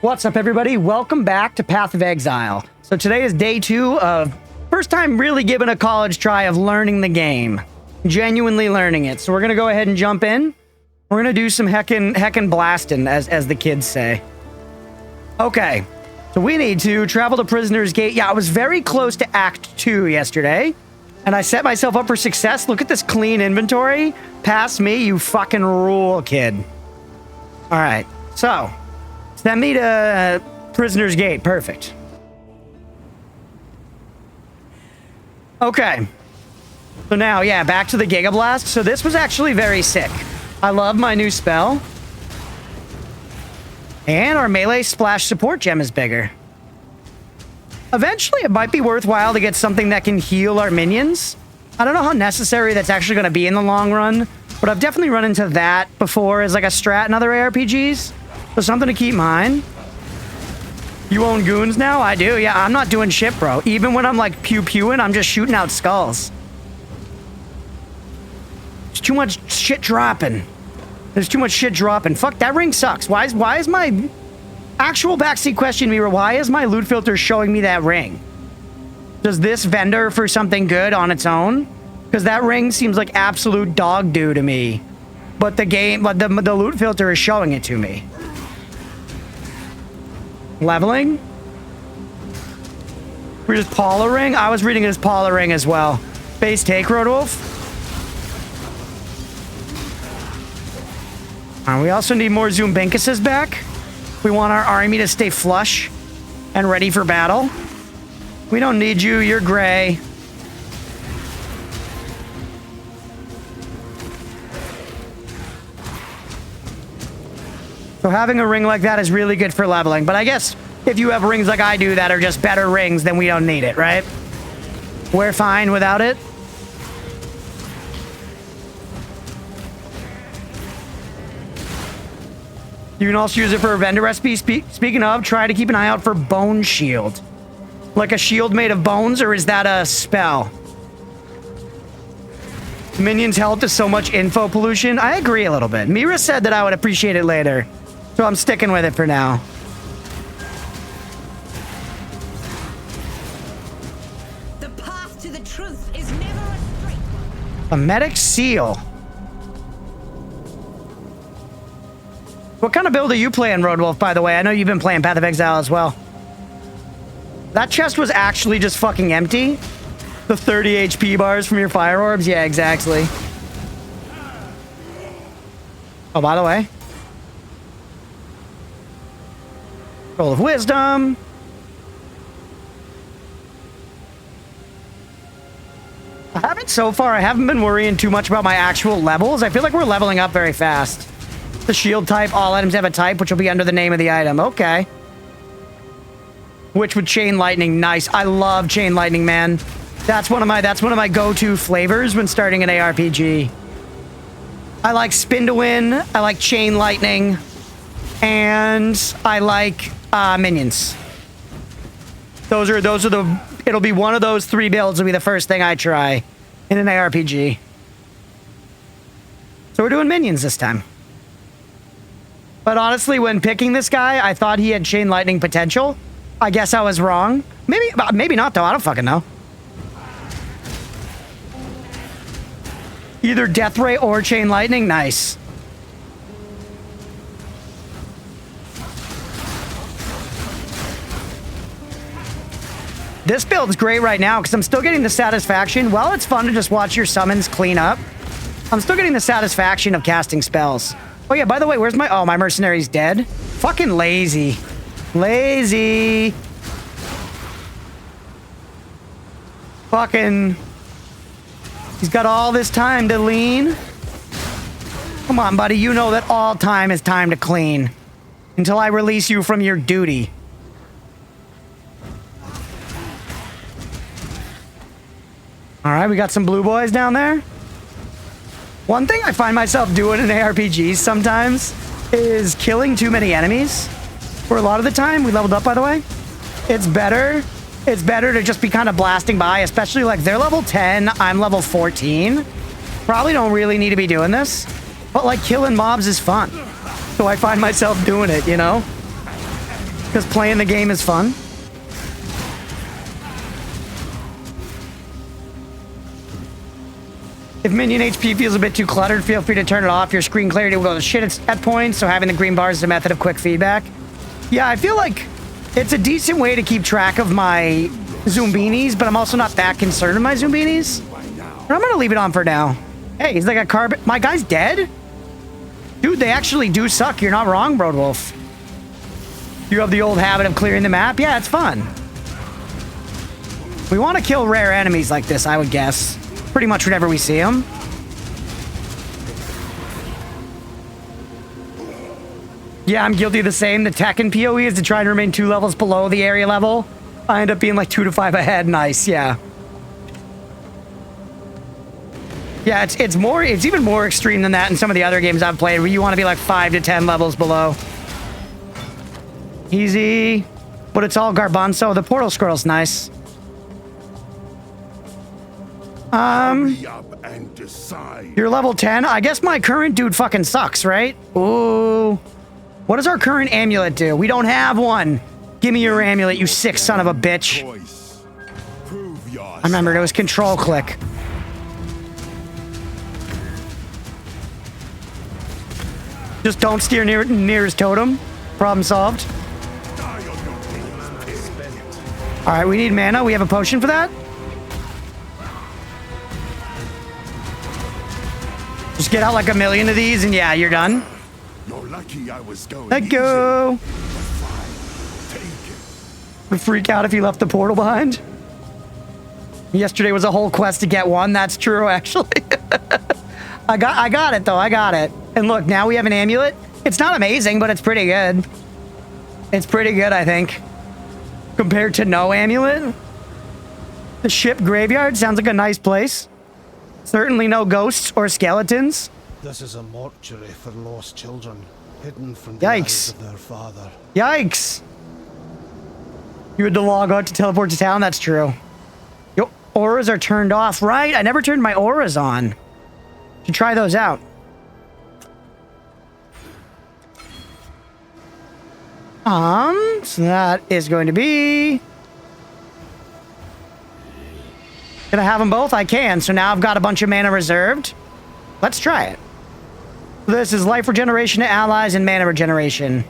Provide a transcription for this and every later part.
What's up, everybody? Welcome back to Path of Exile. So today is day 2 of first time really giving a college try of learning the game. Genuinely learning it. So we're going to go ahead and jump in. We're going to do some heckin' blasting, as the kids say. Okay. So we need to travel to Prisoner's Gate. Yeah, I was very close to Act 2 yesterday. And I set myself up for success. Look at this clean inventory. Pass me, you fucking rule, kid. All right. So... send me to Prisoner's Gate. Perfect. Okay. So now, yeah, back to the Giga Blast. So this was actually very sick. I love my new spell. And our melee splash support gem is bigger. Eventually, it might be worthwhile to get something that can heal our minions. I don't know how necessary that's actually going to be in the long run, but I've definitely run into that before as like a strat in other ARPGs. So something to keep in mind. You own goons now? I do. Yeah, I'm not doing shit, bro. Even when I'm like pew-pewing, I'm just shooting out skulls. There's too much shit dropping. There's too much shit dropping. Fuck, that ring sucks. Why is my actual backseat question mirror? Why is my loot filter showing me that ring? Does this vendor for something good on its own? Because that ring seems like absolute dog doo to me. But the game, but the loot filter is showing it to me. Leveling? We're just Paula ring? I was reading it as Paula ring as well. Base take, Roadwolf. We also need more Zumbinkuses back. We want our army to stay flush and ready for battle. We don't need you, you're gray. So having a ring like that is really good for leveling. But I guess if you have rings like I do that are just better rings, then we don't need it, right? We're fine without it. You can also use it for a vendor recipe. Speaking of, try to keep an eye out for Bone Shield. Like a shield made of bones, or is that a spell? Minions' health is so much info pollution. I agree a little bit. Mira said that I would appreciate it later. So I'm sticking with it for now. The path to the truth is never a straight one. A medic seal. What kind of build are you playing, Roadwolf, by the way? I know you've been playing Path of Exile as well. That chest was actually just fucking empty. The 30 HP bars from your fire orbs? Yeah, exactly. Oh, by the way. Roll of wisdom. I haven't been worrying too much about my actual levels. I feel like we're leveling up very fast. The shield type, all items have a type, which will be under the name of the item. Okay. Which with chain lightning, nice. I love chain lightning, man. That's one of my go-to flavors when starting an ARPG. I like spin to win. I like chain lightning. And I like minions. It'll be one of those 3 builds will be the first thing I try in an ARPG. So we're doing minions this time. But honestly, when picking this guy, I thought he had chain lightning potential. I guess I was wrong. Maybe not though. I don't fucking know. Either death ray or chain lightning. Nice. This build's great right now because I'm still getting the satisfaction. While it's fun to just watch your summons clean up, I'm still getting the satisfaction of casting spells. Oh yeah, by the way, where's my... oh, my mercenary's dead. Fucking lazy. Lazy. Fucking... he's got all this time to lean. Come on, buddy. You know that all time is time to clean. Until I release you from your duty. Alright, we got some blue boys down there. One thing I find myself doing in ARPGs sometimes is killing too many enemies. For a lot of the time, we leveled up, by the way. It's better to just be kind of blasting by, especially like they're level 10, I'm level 14. Probably don't really need to be doing this, but like killing mobs is fun. So I find myself doing it, you know? Because playing the game is fun. If minion HP feels a bit too cluttered, feel free to turn it off. Your screen clarity will go to shit at points, so having the green bars is a method of quick feedback. Yeah, I feel like it's a decent way to keep track of my Zoombinis, but I'm also not that concerned with my Zoombinis. But I'm gonna leave it on for now. Hey, he's like a carbon. My guy's dead? Dude, they actually do suck. You're not wrong, Broadwolf. You have the old habit of clearing the map? Yeah, it's fun. We want to kill rare enemies like this, I would guess. Pretty much whenever we see them. Yeah, I'm guilty of the same. The tech in PoE is to try and remain 2 levels below the area level. I end up being like 2 to 5 ahead. Nice, yeah. Yeah, it's even more extreme than that in some of the other games I've played, where you want to be like 5 to 10 levels below. Easy. But it's all garbanzo. The portal scroll's nice. You're level 10? I guess my current dude fucking sucks, right? Ooh. What does our current amulet do? We don't have one. Give me your amulet, you sick son of a bitch. I remember it was control click. Just don't steer near his totem. Problem solved. Alright, we need mana. We have a potion for that? Just get out like a million of these and yeah, you're done. You're lucky I was going. Let go. Would freak out if you left the portal behind. Yesterday was a whole quest to get one. That's true, actually. I got it though. I got it. And look, now we have an amulet. It's not amazing, but it's pretty good. It's pretty good, I think. Compared to no amulet. The ship graveyard sounds like a nice place. Certainly no ghosts or skeletons. This is a mortuary for lost children, hidden from the eyes of their father. Yikes. You had to log out to teleport to town? That's true. Your auras are turned off. Right, I never turned my auras on. Should try those out. So that is going to be... Can I have them both? I can. So now I've got a bunch of mana reserved. Let's try it. This is life regeneration to allies and mana regeneration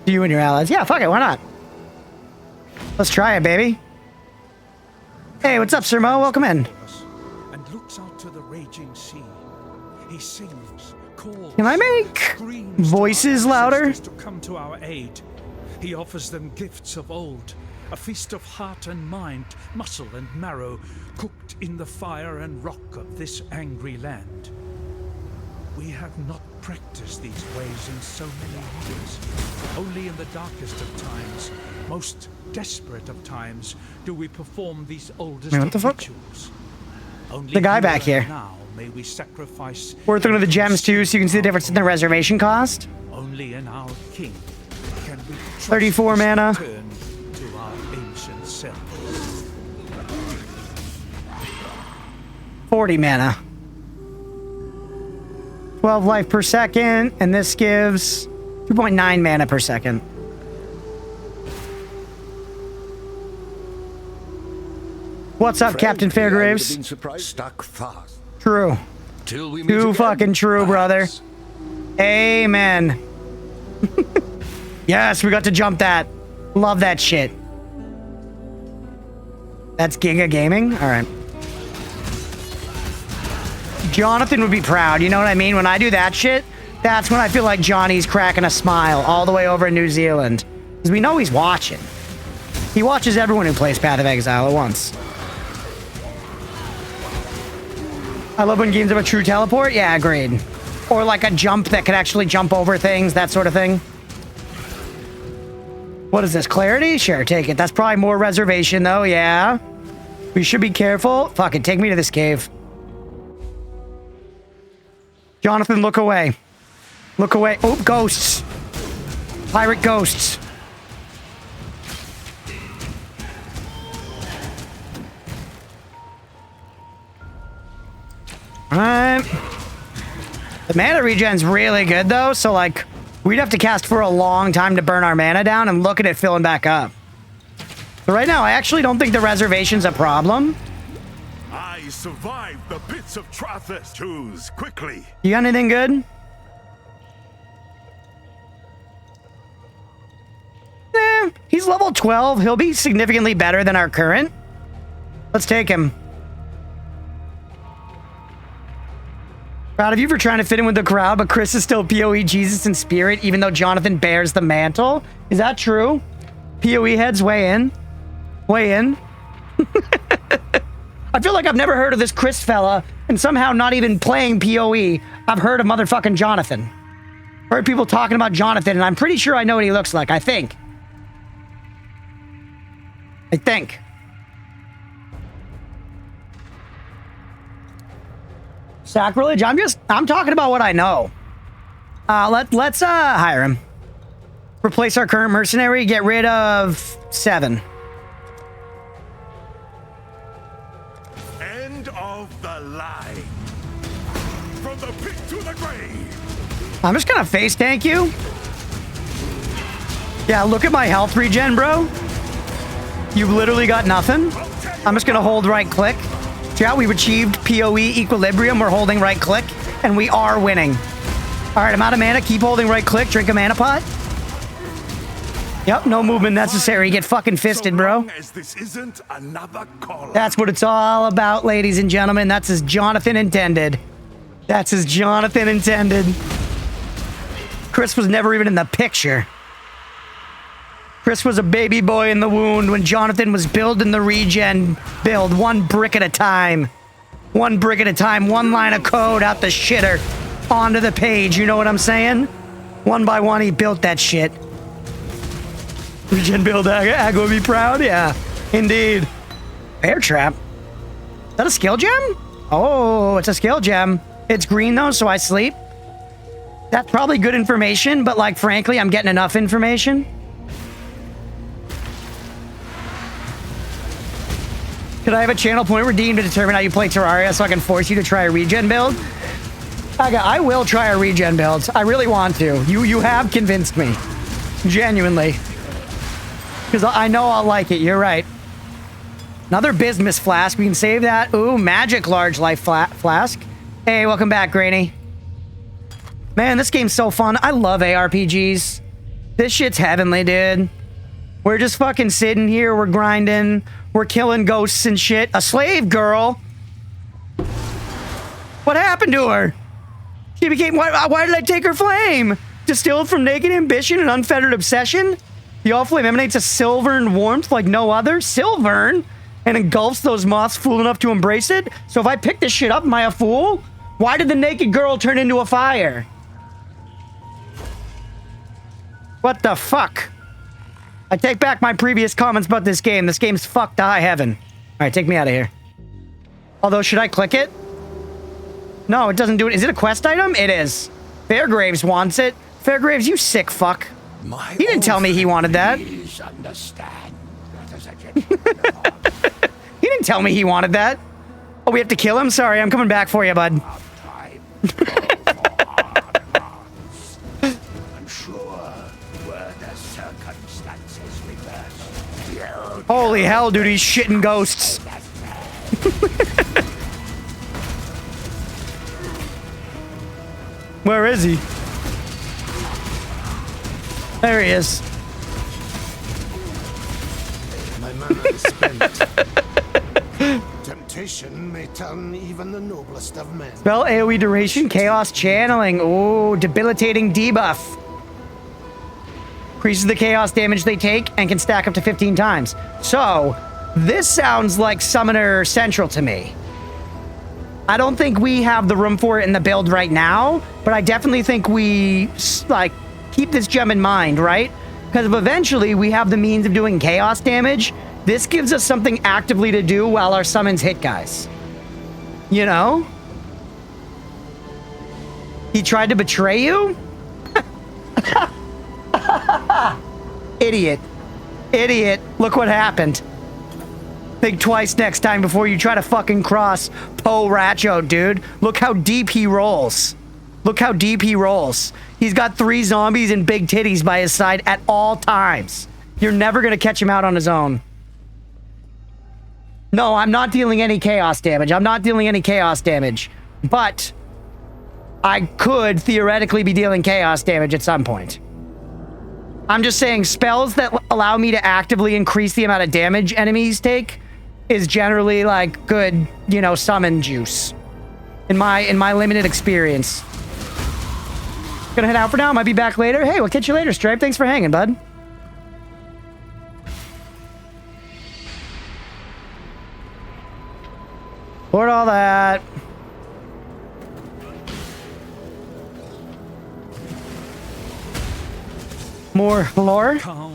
to you and your allies. Yeah, fuck it. Why not? Let's try it, baby. Hey, what's up, Sir Mo? Welcome in. And looks out to the raging sea. He sings, calls, Can I make voices louder? to come to our aid. He offers them gifts of old, a feast of heart and mind, muscle and marrow, cooked in the fire and rock of this angry land. We have not practiced these ways in so many years. Only in the darkest of times, most desperate of times, do we perform these oldest Wait, what the fuck? rituals. Only The guy here back and here. Now may we sacrifice Worth one of the gems too, so you can see the difference in the reservation cost. only in our king can we trust 34 us to mana. return to our ancient selves. 40 mana. 12 life per second, and this gives 2.9 mana per second. What's up, Captain Fairgraves? Stuck fast. True. Till we meet Too again. fucking true, brother. Perhaps. Amen. Yes, we got to jump that. Love that shit. That's Giga Gaming? Alright. Jonathan would be proud, you know what I mean? When I do that shit, that's when I feel like Johnny's cracking a smile all the way over in New Zealand. Because we know he's watching. He watches everyone who plays Path of Exile at once. I love when games have a true teleport. Yeah, agreed. Or like a jump that can actually jump over things, that sort of thing. What is this, clarity? Sure, take it. That's probably more reservation though, yeah. We should be careful. Fuck it, take me to this cave. Jonathan, look away. Look away. Oh, ghosts. Pirate ghosts. Alright. The mana regen's really good though, so like, We'd have to cast for a long time to burn our mana down and look at it filling back up. So right now, I actually don't think the reservation's a problem. I survived the pits of Trathis. Choose quickly. You got anything good? He's level 12. He'll be significantly better than our current. Let's take him. Proud of you for trying to fit in with the crowd, but Chris is still PoE Jesus in spirit, even though Jonathan bears the mantle. Is that true? PoE heads, weigh in. Weigh in. I feel like I've never heard of this Chris fella, and somehow not even playing PoE, I've heard of motherfucking Jonathan. Heard people talking about Jonathan, and I'm pretty sure I know what he looks like. I think. Sacrilege? I'm talking about what I know. Let's hire him. Replace our current mercenary, get rid of 7. End of the line. From the pit to the grave. I'm just gonna face tank you. Yeah, look at my health regen, bro. You've literally got nothing. I'm just gonna hold right click. Yeah, we've achieved PoE equilibrium. We're holding right click, and we are winning. All right, I'm out of mana. Keep holding right click. Drink a mana pot. Yep, no movement necessary. Get fucking fisted, bro. As this isn't another call. That's what it's all about, ladies and gentlemen. That's as Jonathan intended. That's as Jonathan intended. Chris was never even in the picture. Chris was a baby boy in the wound when Jonathan was building the regen build one brick at a time. One brick at a time, one line of code out the shitter onto the page. You know what I'm saying? One by one, he built that shit. Regen build, Aggo would be proud? Yeah, indeed. Bear trap. Is that a skill gem? Oh, it's a skill gem. It's green though, so I sleep. That's probably good information, but like, frankly, I'm getting enough information. Could I have a channel point redeemed to determine how you play Terraria so I can force you to try a regen build? I will try a regen build. I really want to. You have convinced me. Genuinely. Because I know I'll like it. You're right. Another business flask. We can save that. Ooh, magic large life flask. Hey, welcome back, Granny. Man, this game's so fun. I love ARPGs. This shit's heavenly, dude. We're just fucking sitting here. We're grinding. We're killing ghosts and shit. A slave girl. What happened to her? She became... Why did I take her flame? Distilled from naked ambition and unfettered obsession? The all flame emanates a silvern warmth like no other. Silvern? And engulfs those moths fool enough to embrace it? So if I pick this shit up, am I a fool? Why did the naked girl turn into a fire? What the fuck? I take back my previous comments about this game. This game's fucked to high heaven. All right, take me out of here. Although, should I click it? No, it doesn't do it. Is it a quest item? It is. Fairgraves wants it. Fairgraves, you sick fuck. He didn't tell me he wanted that. He didn't tell me he wanted that. Oh, we have to kill him? Sorry, I'm coming back for you, bud. Holy hell, dude, he's shitting ghosts. Where is he? There he is. My mana is spent. Temptation may turn even the noblest of men. Spell AoE duration, chaos channeling. Ooh, debilitating debuff. Increases the chaos damage they take and can stack up to 15 times. So, this sounds like Summoner Central to me. I don't think we have the room for it in the build right now, but I definitely think we, like, keep this gem in mind, right? Because if eventually we have the means of doing chaos damage, this gives us something actively to do while our summons hit guys. You know? He tried to betray you? Idiot. Idiot. Look what happened. Think twice next time before you try to fucking cross Po Racho, dude. Look how deep he rolls. Look how deep he rolls. He's got 3 zombies and big titties by his side at all times. You're never going to catch him out on his own. No, I'm not dealing any chaos damage. I'm not dealing any chaos damage. But I could theoretically be dealing chaos damage at some point. I'm just saying spells that allow me to actively increase the amount of damage enemies take is generally like good, you know, summon juice. In my limited experience. Gonna head out for now. Might be back later. Hey, we'll catch you later, Stripe. Thanks for hanging, bud. Board all that. More lore Calm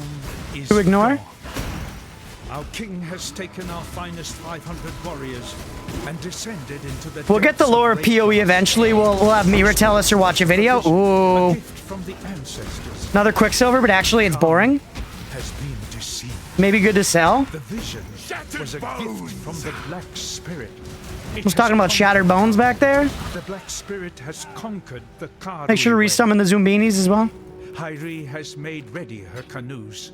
is to ignore. gone. Our king has taken our finest 500 warriors and descended into the We'll get the depths of lore of PoE Waypoints. eventually. We'll have Mira tell us or watch a video. A Ooh. gift from the ancestors Another Quicksilver, but actually it's boring. has been deceived. Maybe good to sell. The vision was a gift from the Black Spirit. It Was has talking about conquered- shattered bones back there. The Black Spirit has conquered the card. Make sure to resummon the Zumbinis as well. Hyri has made ready her canoes.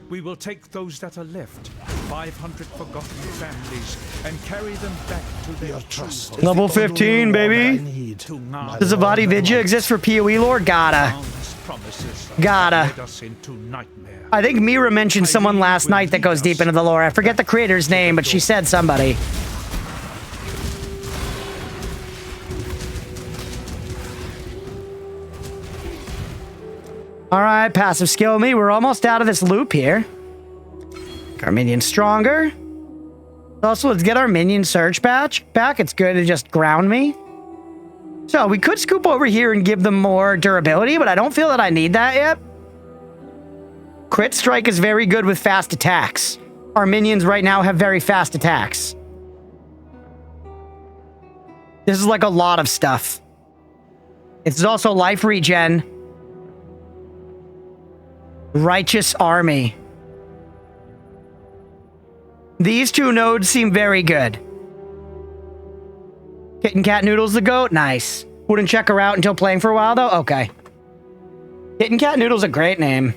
We will take those that are left, 500 forgotten families, and carry them back to their Your true trust home. is Level the only 15, reward baby. I need. To Nard. Does a Vadi Vidya exist for PoE lore? Gotta. Boundless promises Gotta. led us into nightmare. I think Mira mentioned someone last night that goes deep into the lore. I forget the creator's name, but she said somebody. All right, passive skill me. We're almost out of this loop here. Our minion stronger. Also, let's get our minion surge patch back. It's good to just ground me. So we could scoop over here and give them more durability, but I don't feel that I need that yet. Crit strike is very good with fast attacks. Our minions right now have very fast attacks. This is like a lot of stuff. This is also life regen. Righteous Army. These 2 nodes seem very good. Kitten Cat Noodle's the goat? Nice. Wouldn't check her out until playing for a while, though? Okay. Kitten Cat Noodle's a great name.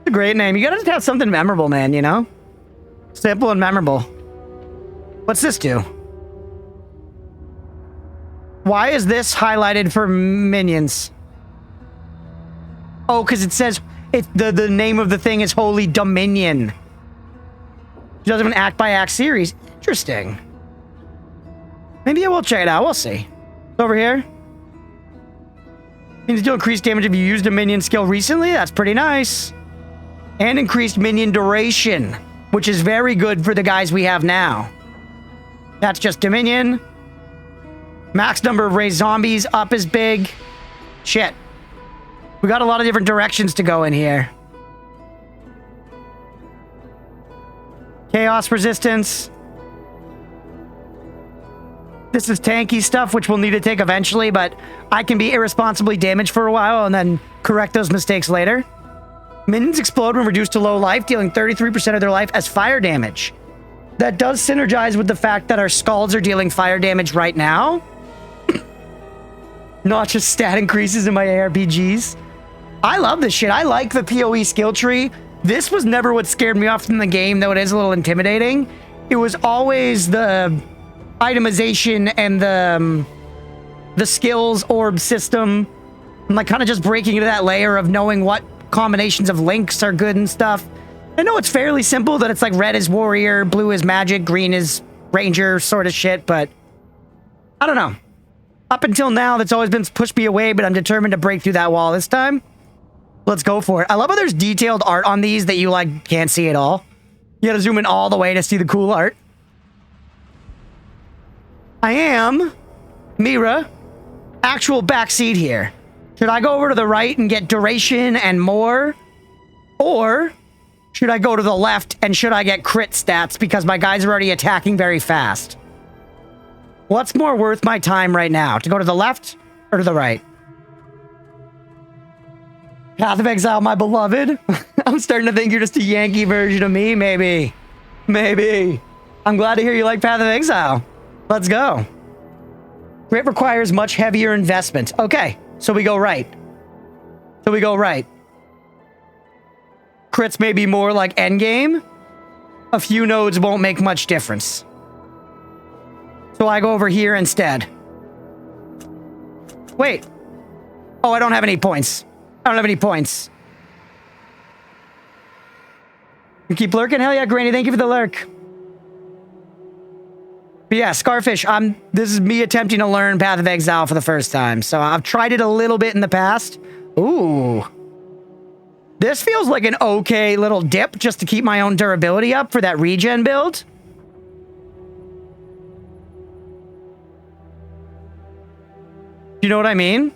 It's a great name. You gotta just have something memorable, man, you know? Simple and memorable. What's this do? Why is this highlighted for minions? Oh, because it says the name of the thing is Holy Dominion. It does have an act-by-act series. Interesting. Maybe I will check it out. We'll see. Over here. Means you'll increase damage if you used a minion skill recently. That's pretty nice. And increased minion duration, which is very good for the guys we have now. That's just Dominion. Max number of raised zombies up is big. Shit. We got a lot of different directions to go in here. Chaos resistance. This is tanky stuff, which we'll need to take eventually, but I can be irresponsibly damaged for a while and then correct those mistakes later. Minions explode when reduced to low life, dealing 33% of their life as fire damage. That does synergize with the fact that our skulls are dealing fire damage right now. Not just stat increases in my ARPGs. I love this shit. I like the PoE skill tree. This was never what scared me off from the game, though it is a little intimidating. It was always the itemization and the skills orb system. And like kind of just breaking into that layer of knowing what combinations of links are good and stuff. I know it's fairly simple that it's like red is warrior, blue is magic, green is ranger sort of shit, but I don't know. Up until now, that's always been pushed me away, but I'm determined to break through that wall this time. Let's go for it. I love how there's detailed art on these that you like can't see at all. You gotta zoom in all the way to see the cool art. I am Mira, actual backseat here. Should I go over to the right and get duration and more? Or should I go to the left and should I get crit stats because my guys are already attacking very fast? What's more worth my time right now? To go to the left or to the right? Path of Exile, my beloved. I'm starting to think you're just a Yankee version of me, maybe. Maybe. I'm glad to hear you like Path of Exile. Let's go. Grit requires much heavier investment. Okay, so we go right. Crits may be more like endgame. A few nodes won't make much difference. So I go over here instead. Wait. Oh, I don't have any points. You keep lurking? Hell yeah, Granny. Thank you for the lurk. But yeah, Scarfish, this is me attempting to learn Path of Exile for the first time. So I've tried it a little bit in the past. Ooh. This feels like an okay little dip just to keep my own durability up for that regen build. You know what I mean?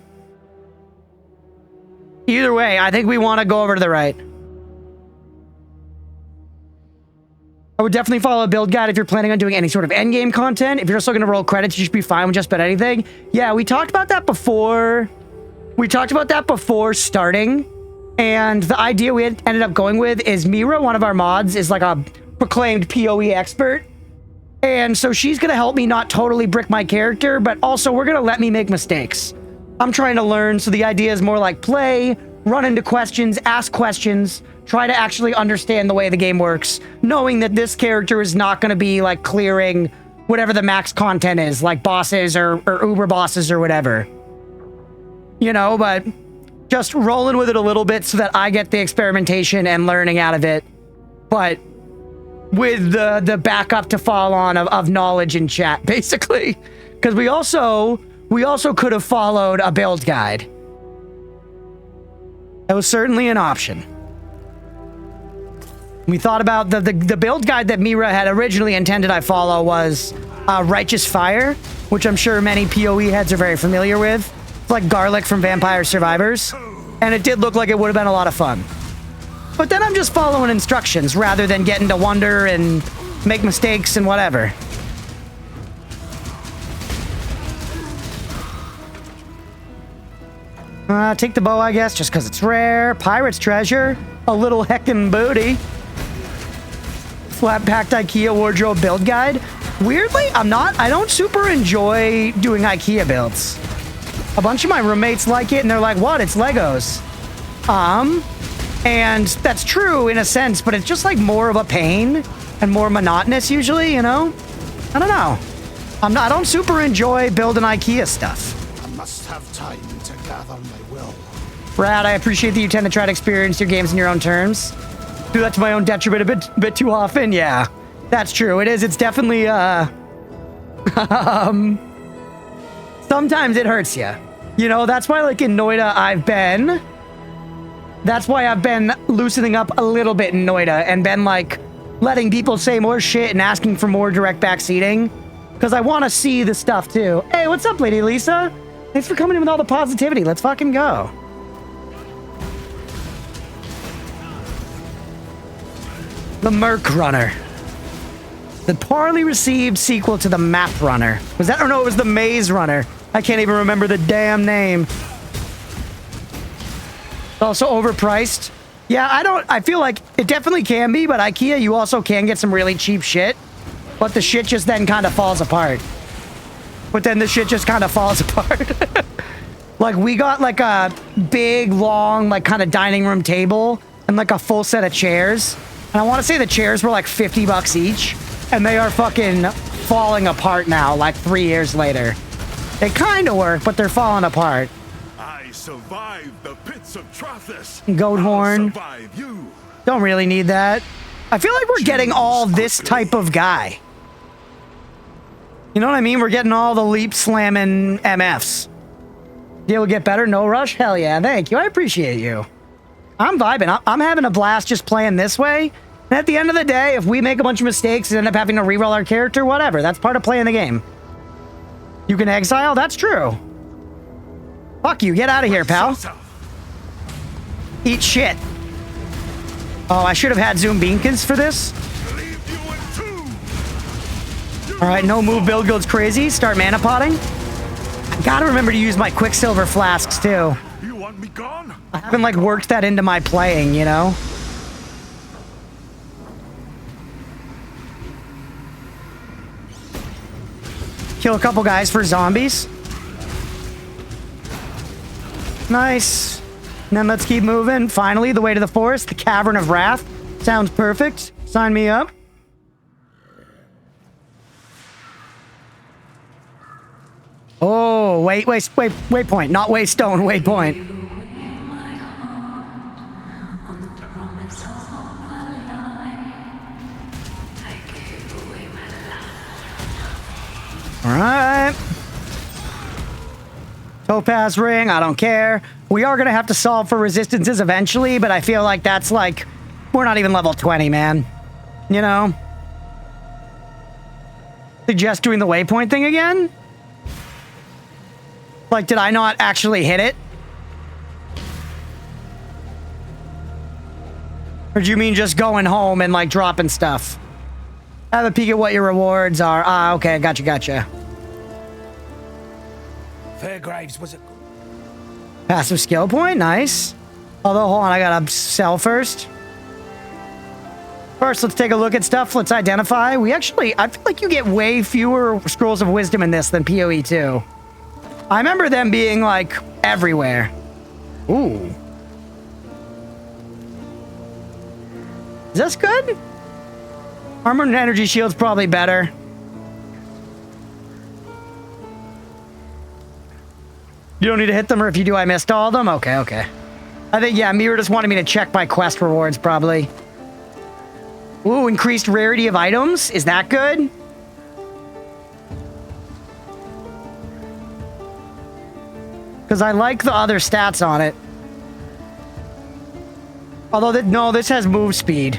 Either way, I think we want to go over to the right. I would definitely follow a build guide if you're planning on doing any sort of endgame content. If you're also going to roll credits, you should be fine with just about anything. Yeah, we talked about that before. Starting. And the idea we ended up going with is Mira, one of our mods, is like a proclaimed PoE expert. And so she's going to help me not totally brick my character, but also we're going to let me make mistakes. I'm trying to learn, so the idea is more like play, run into questions, ask questions, try to actually understand the way the game works, knowing that this character is not going to be like clearing whatever the max content is, like bosses or uber bosses or whatever. You know, but just rolling with it a little bit so that I get the experimentation and learning out of it, but with the backup to fall on of knowledge in chat, basically. Because we also could have followed a build guide. That was certainly an option. We thought about the build guide that Mira had originally intended I follow was Righteous Fire, which I'm sure many PoE heads are very familiar with. It's like Garlic from Vampire Survivors. And it did look like it would have been a lot of fun. But then I'm just following instructions rather than getting to wonder and make mistakes and whatever. Take the bow, I guess, just because it's rare. Pirate's treasure. A little heckin' booty. Flat-packed IKEA wardrobe build guide. Weirdly, I don't super enjoy doing IKEA builds. A bunch of my roommates like it, and they're like, what? It's Legos. And that's true in a sense, but it's just like more of a pain and more monotonous usually, you know? I don't know. I don't super enjoy building IKEA stuff. I must have time to gather my will. Brad, I appreciate that you tend to try to experience your games in your own terms. Do that to my own detriment a bit too often. Yeah, that's true. It is. It's definitely, sometimes it hurts you. You know, that's why, like, in Noida, that's why I've been loosening up a little bit in Noida and been, like, letting people say more shit and asking for more direct backseating. Because I want to see the stuff, too. Hey, what's up, Lady Lisa? Thanks for coming in with all the positivity. Let's fucking go. The Merc Runner. The poorly received sequel to the Map Runner. Was that? Or no, it was the Maze Runner. I can't even remember the damn name. It's also overpriced. Yeah, I feel like it definitely can be, but IKEA, you also can get some really cheap shit. But the shit just then kind of falls apart. Like, we got like a big, long, like kind of dining room table and like a full set of chairs. And I want to say the chairs were like $50 each. And they are fucking falling apart now, like 3 years later. They kind of work, but they're falling apart. I survived the pits of Trathis. Goat horn. I'll survive you. Don't really need that. I feel like we're getting all this type of guy. You know what I mean? We're getting all the leap slamming MFs. Deal will get better? No rush? Hell yeah, thank you. I appreciate you. I'm vibing. I'm having a blast just playing this way. And at the end of the day, if we make a bunch of mistakes and end up having to reroll our character, whatever. That's part of playing the game. You can exile? That's true. Fuck you. Get out of here, pal. Eat shit. Oh, I should have had Zoom Beacons for this. Alright, no move build goes crazy. Start mana potting. I gotta remember to use my Quicksilver flasks, too. You want me gone? I haven't, like, worked that into my playing, you know? Kill a couple guys for zombies. Nice. And then let's keep moving. Finally, the way to the forest, the Cavern of Wrath. Sounds perfect. Sign me up. Oh, waypoint. Not waystone, waypoint. Alright. Topaz ring, I don't care. We are going to have to solve for resistances eventually, but I feel like that's like... We're not even level 20, man. You know? Suggest doing the waypoint thing again? Like, did I not actually hit it? Or do you mean just going home and, like, dropping stuff? Have a peek at what your rewards are. Ah, okay, gotcha. Fairgraves was a... Passive skill point, nice. Although, hold on, I gotta sell first. First, let's take a look at stuff. Let's identify. I feel like you get way fewer scrolls of wisdom in this than PoE 2. I remember them being, like, everywhere. Ooh. Is this good? Armor and energy shield's probably better. You don't need to hit them, or if you do, I missed all of them? Okay. I think, yeah, Mira just wanted me to check my quest rewards, probably. Ooh, increased rarity of items? Is that good? Because I like the other stats on it. Although, no, this has move speed.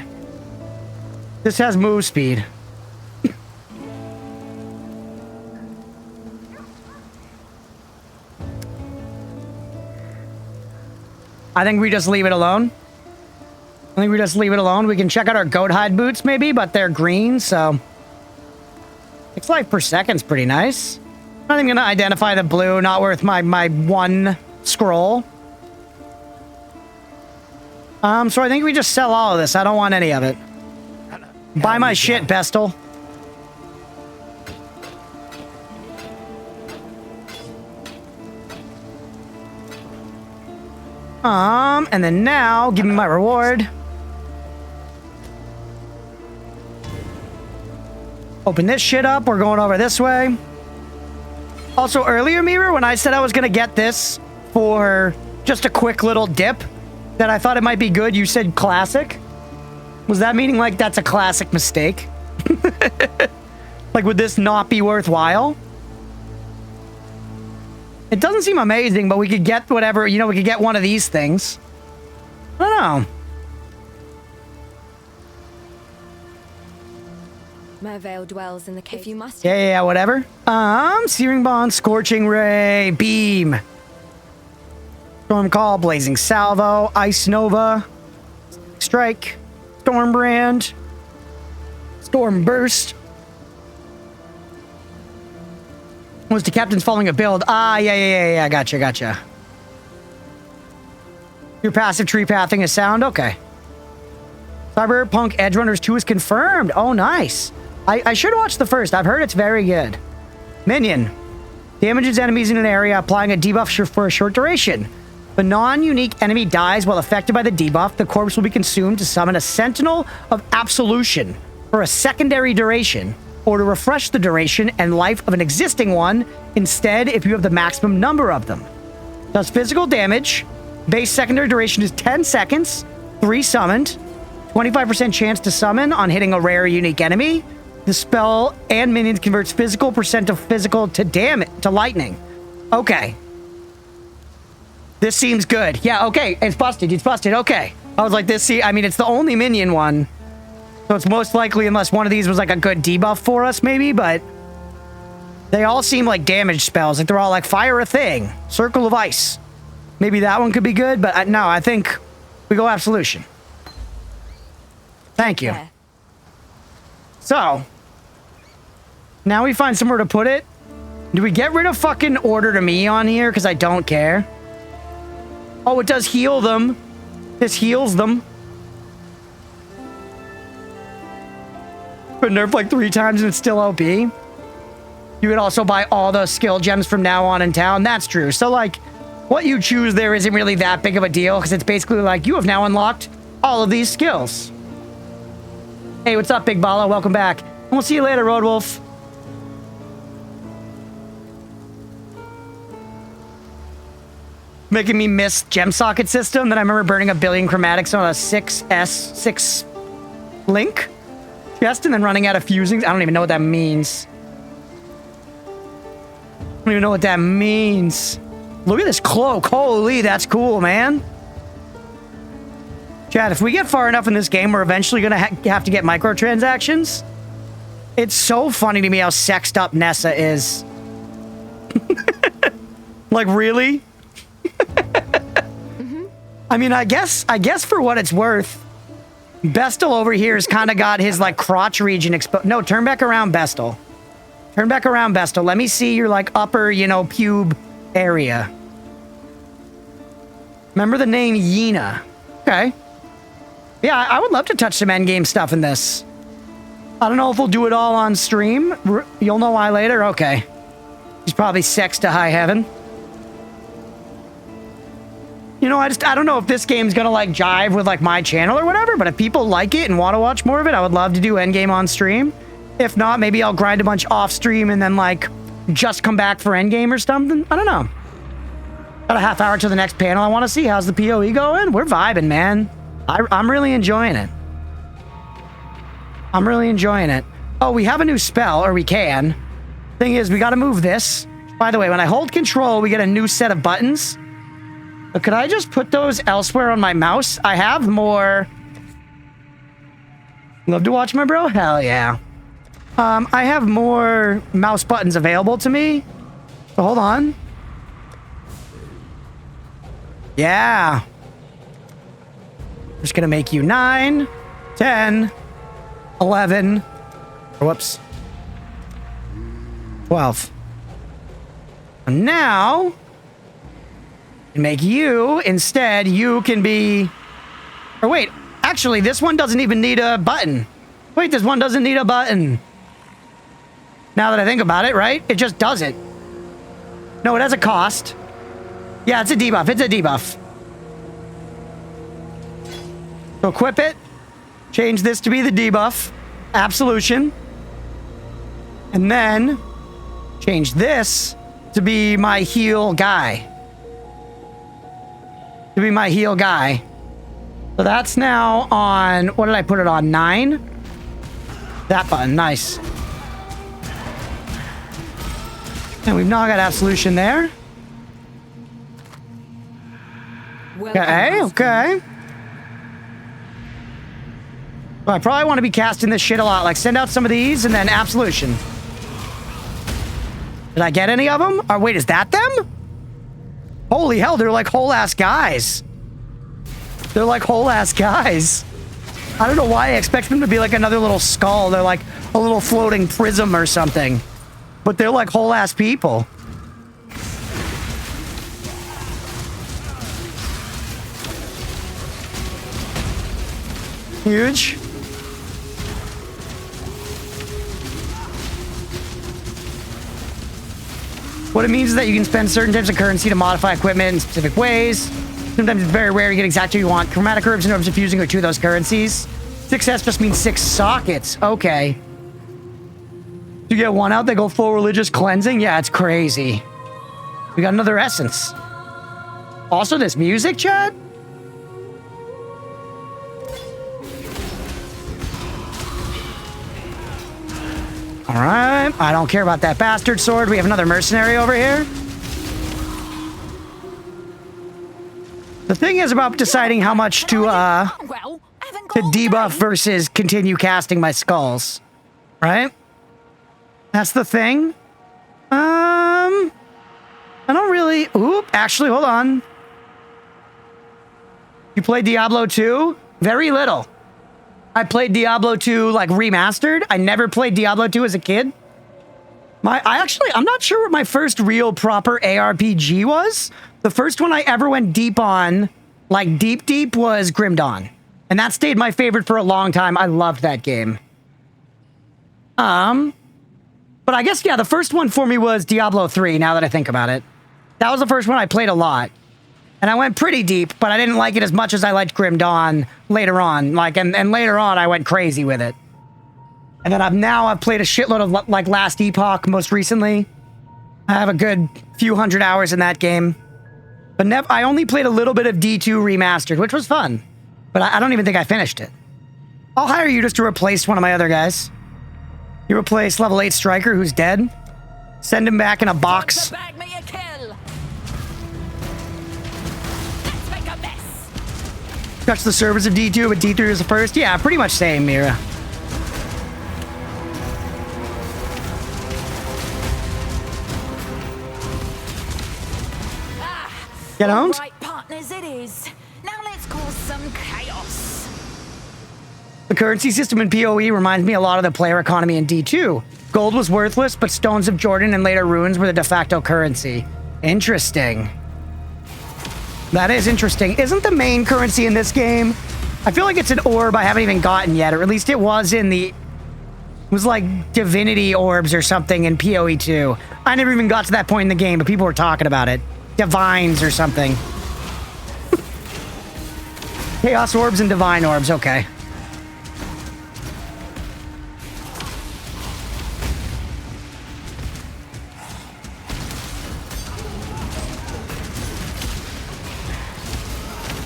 This has move speed. I think we just leave it alone. We can check out our goat hide boots, maybe, but they're green, so... 6 life per second's pretty nice. I'm not even going to identify the blue, not worth my one scroll. So I think we just sell all of this. I don't want any of it. Buy my shit, Bestel. And then now, give me my reward. Open this shit up. We're going over this way. Also, earlier, Mira, when I said I was going to get this for just a quick little dip, that I thought it might be good, you said classic. Was that meaning like that's a classic mistake? Like, would this not be worthwhile? It doesn't seem amazing, but we could get whatever, you know, we could get one of these things. I don't know. Merveil dwells in the cave. If you must. Yeah, whatever. Searing Bond, Scorching Ray, Beam. Storm Call, Blazing Salvo, Ice Nova, Strike, Storm Brand, Storm Burst. Was the captain's following a build? Ah, yeah, gotcha. Your passive tree pathing is sound? Okay. Cyberpunk Edge Runners 2 is confirmed. Oh, nice. I should watch the first. I've heard it's very good. Minion. Damages enemies in an area, applying a debuff for a short duration. The non-unique enemy dies while affected by the debuff. The corpse will be consumed to summon a Sentinel of Absolution for a secondary duration, or to refresh the duration and life of an existing one instead if you have the maximum number of them. Does physical damage. Base secondary duration is 10 seconds. 3 summoned. 25% chance to summon on hitting a rare unique enemy. The spell and minions converts physical percent of physical to damage to lightning. Okay. This seems good. Yeah, okay. It's busted. Okay. I was like, I mean, it's the only minion one. So it's most likely, unless one of these was like a good debuff for us, maybe, but they all seem like damage spells. Like they're all like fire a thing, circle of ice. Maybe that one could be good, but no, I think we go Absolution. Thank you. Yeah. So, now we find somewhere to put it. Do we get rid of fucking Order to Me on here? Because I don't care. Oh, it does heal them. This heals them. But nerfed like 3 times and it's still OP. You could also buy all the skill gems from now on in town. That's true. So, like, what you choose there isn't really that big of a deal because it's basically like you have now unlocked all of these skills. Hey, what's up, Big Bala? Welcome back. And we'll see you later, Road Wolf. Making me miss gem socket system that I remember burning a billion chromatics on a 6 link chest and then running out of fusings. I don't even know what that means. I don't even know what that means. Look at this cloak. Holy, that's cool, man. Chad, if we get far enough in this game, we're eventually going to have to get microtransactions. It's so funny to me how sexed up Nessa is. Like, really? I mean, I guess for what it's worth, Bestel over here has kind of got his, like, crotch region exposed. No, turn back around, Bestel. Turn back around, Bestel. Let me see your, like, upper, you know, pube area. Remember the name Yena. Okay. Yeah, I would love to touch some endgame stuff in this. I don't know if we'll do it all on stream. You'll know why later? Okay. He's probably sexed to high heaven. You know, I don't know if this game's gonna, like, jive with, like, my channel or whatever, but if people like it and want to watch more of it, I would love to do endgame on stream. If not, maybe I'll grind a bunch off stream and then, like, just come back for endgame or something. I don't know. Got a half hour to the next panel. I want to see how's the PoE going. We're vibing, man. I'm really enjoying it. I'm really enjoying it. Oh, we have a new spell, or we can. Thing is, we got to move this. By the way, when I hold control, we get a new set of buttons. But could I just put those elsewhere on my mouse? I have more. Love to watch my bro? Hell yeah. I have more mouse buttons available to me. So hold on. Yeah. Just gonna make you 9, 10, 11, whoops, 12. And now, make you, instead, you can be, or wait, actually, this one doesn't even need a button. Wait, this one doesn't need a button. Now that I think about it, right? It just doesn't. No, it has a cost. Yeah, it's a debuff. It's a debuff. So equip it. Change this to be the debuff. Absolution. And then change this to be my heal guy. To be my heal guy. So that's now on, what did I put it on? 9? That button, nice. And we've now got Absolution there. Okay, okay. Well, I probably want to be casting this shit a lot. Like, send out some of these and then Absolution. Did I get any of them? Oh, wait, is that them? Holy hell, they're like whole-ass guys. They're like whole-ass guys. I don't know why I expect them to be like another little skull. They're like a little floating prism or something. But they're like whole-ass people. Huge. What it means is that you can spend certain types of currency to modify equipment in specific ways. Sometimes it's very rare to get exactly what you want. Chromatic herbs and herbs of fusing are 2 of those currencies. 6S just means 6 sockets. Okay. You get 1 out, they go full religious cleansing? Yeah, it's crazy. We got another essence. Also, this music, chat? Alright, I don't care about that bastard sword. We have another mercenary over here. The thing is about deciding how much to debuff versus continue casting my skulls. Right? That's the thing. I don't really... Oop, actually, hold on. You played Diablo 2? Very little. I played Diablo 2, like, remastered. I never played Diablo 2 as a kid. I'm not sure what my first real proper ARPG was. The first one I ever went deep on, like, deep, was Grim Dawn. And that stayed my favorite for a long time. I loved that game. But I guess, yeah, the first one for me was Diablo 3, now that I think about it. That was the first one I played a lot. And I went pretty deep, but I didn't like it as much as I liked Grim Dawn later on. Like, and later on, I went crazy with it. And then I've played a shitload of like Last Epoch most recently. I have a good few hundred hours in that game. But I only played a little bit of D2 Remastered, which was fun. But I don't even think I finished it. I'll hire you just to replace one of my other guys. You replace level 8 Striker, who's dead. Send him back in a box. Bag me a kill. Let's make a mess. Touch the servers of D2, but D3 is the first. Yeah, pretty much same, Mira. Get owned? Right, partners, it is. Now let's cause some chaos. The currency system in PoE reminds me a lot of the player economy in D2. Gold was worthless, but Stones of Jordan and later runes were the de facto currency. Interesting. That is interesting. Isn't the main currency in this game? I feel like it's an orb I haven't even gotten yet, or at least it was in the... It was like divinity orbs or something in PoE 2. I never even got to that point in the game, but people were talking about it. Divines or something. Chaos orbs and divine orbs, okay.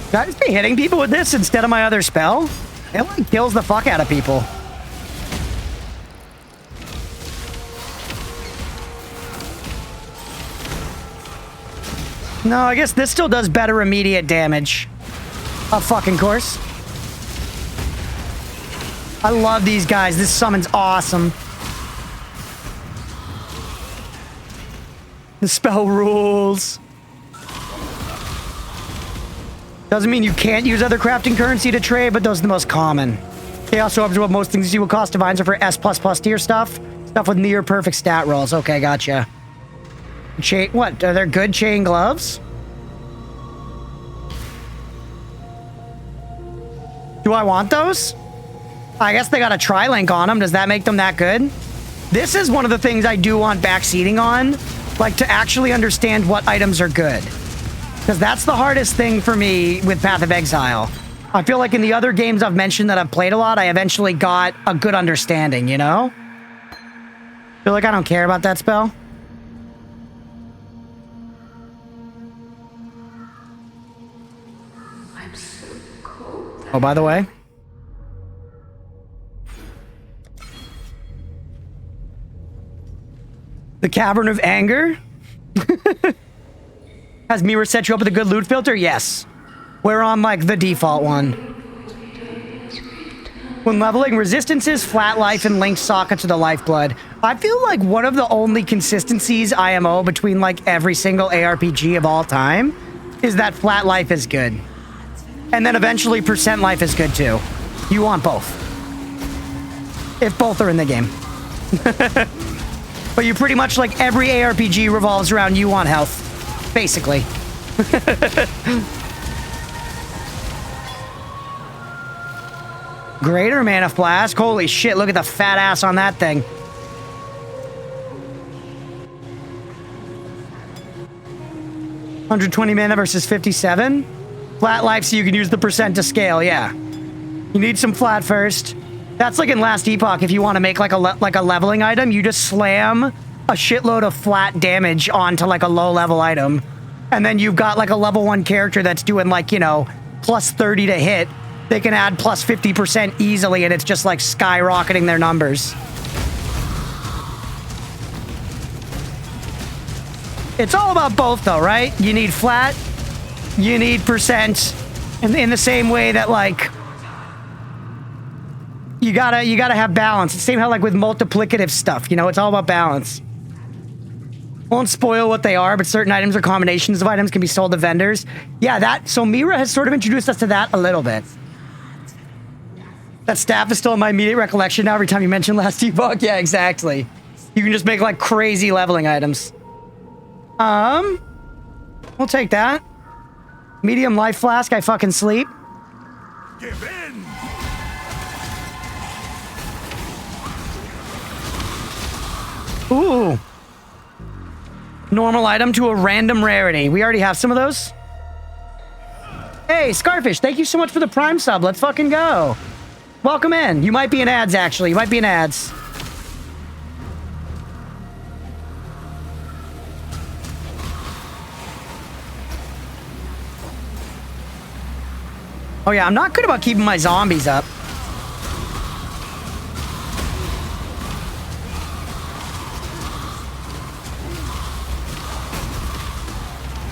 Should I just be hitting people with this instead of my other spell? It like kills the fuck out of people. No, I guess this still does better immediate damage. Of fucking course. I love these guys. This summon's awesome. The spell rules. Doesn't mean you can't use other crafting currency to trade, but those are the most common. Chaos orbs are what most things you will cost divines are for S++ tier stuff. Stuff with near perfect stat rolls. Okay, gotcha. Chain, what? Are there good chain gloves? Do I want those? I guess they got a tri-link on them. Does that make them that good? This is one of the things I do want backseating on. Like, to actually understand what items are good. Because that's the hardest thing for me with Path of Exile. I feel like in the other games I've mentioned that I've played a lot, I eventually got a good understanding, you know? Feel like I don't care about that spell. Oh, by the way. The Cavern of Anger? Has Mira set you up with a good loot filter? Yes. We're on, like, the default one. When leveling, resistances, flat life, and linked sockets are the lifeblood. I feel like one of the only consistencies IMO between, like, every single ARPG of all time is that flat life is good. And then eventually percent life is good too. You want both. If both are in the game. But you pretty much, like, every ARPG revolves around you want health. Basically. Greater Mana Flask. Holy shit, look at the fat ass on that thing. $120 mana versus 57. Flat life so you can use the percent to scale, yeah. You need some flat first. That's like in Last Epoch, if you want to make like a leveling item, you just slam a shitload of flat damage onto like a low level item. And then you've got like a level 1 character that's doing like, you know, plus 30 to hit. They can add plus 50% easily and it's just like skyrocketing their numbers. It's all about both though, right? You need flat. You need percent, in the same way that, like, you gotta have balance. It's the same how, like, with multiplicative stuff, you know, it's all about balance. Won't spoil what they are, but certain items or combinations of items can be sold to vendors. Yeah, so Mira has sort of introduced us to that a little bit. That staff is still in my immediate recollection now every time you mention Last Epoch. Yeah, exactly. You can just make, like, crazy leveling items. We'll take that. Medium life flask, I fucking sleep. Give in! Ooh. Normal item to a random rarity. We already have some of those. Hey, Scarfish, thank you so much for the Prime sub. Let's fucking go. Welcome in. You might be in ads, actually. You might be in ads. Oh yeah, I'm not good about keeping my zombies up.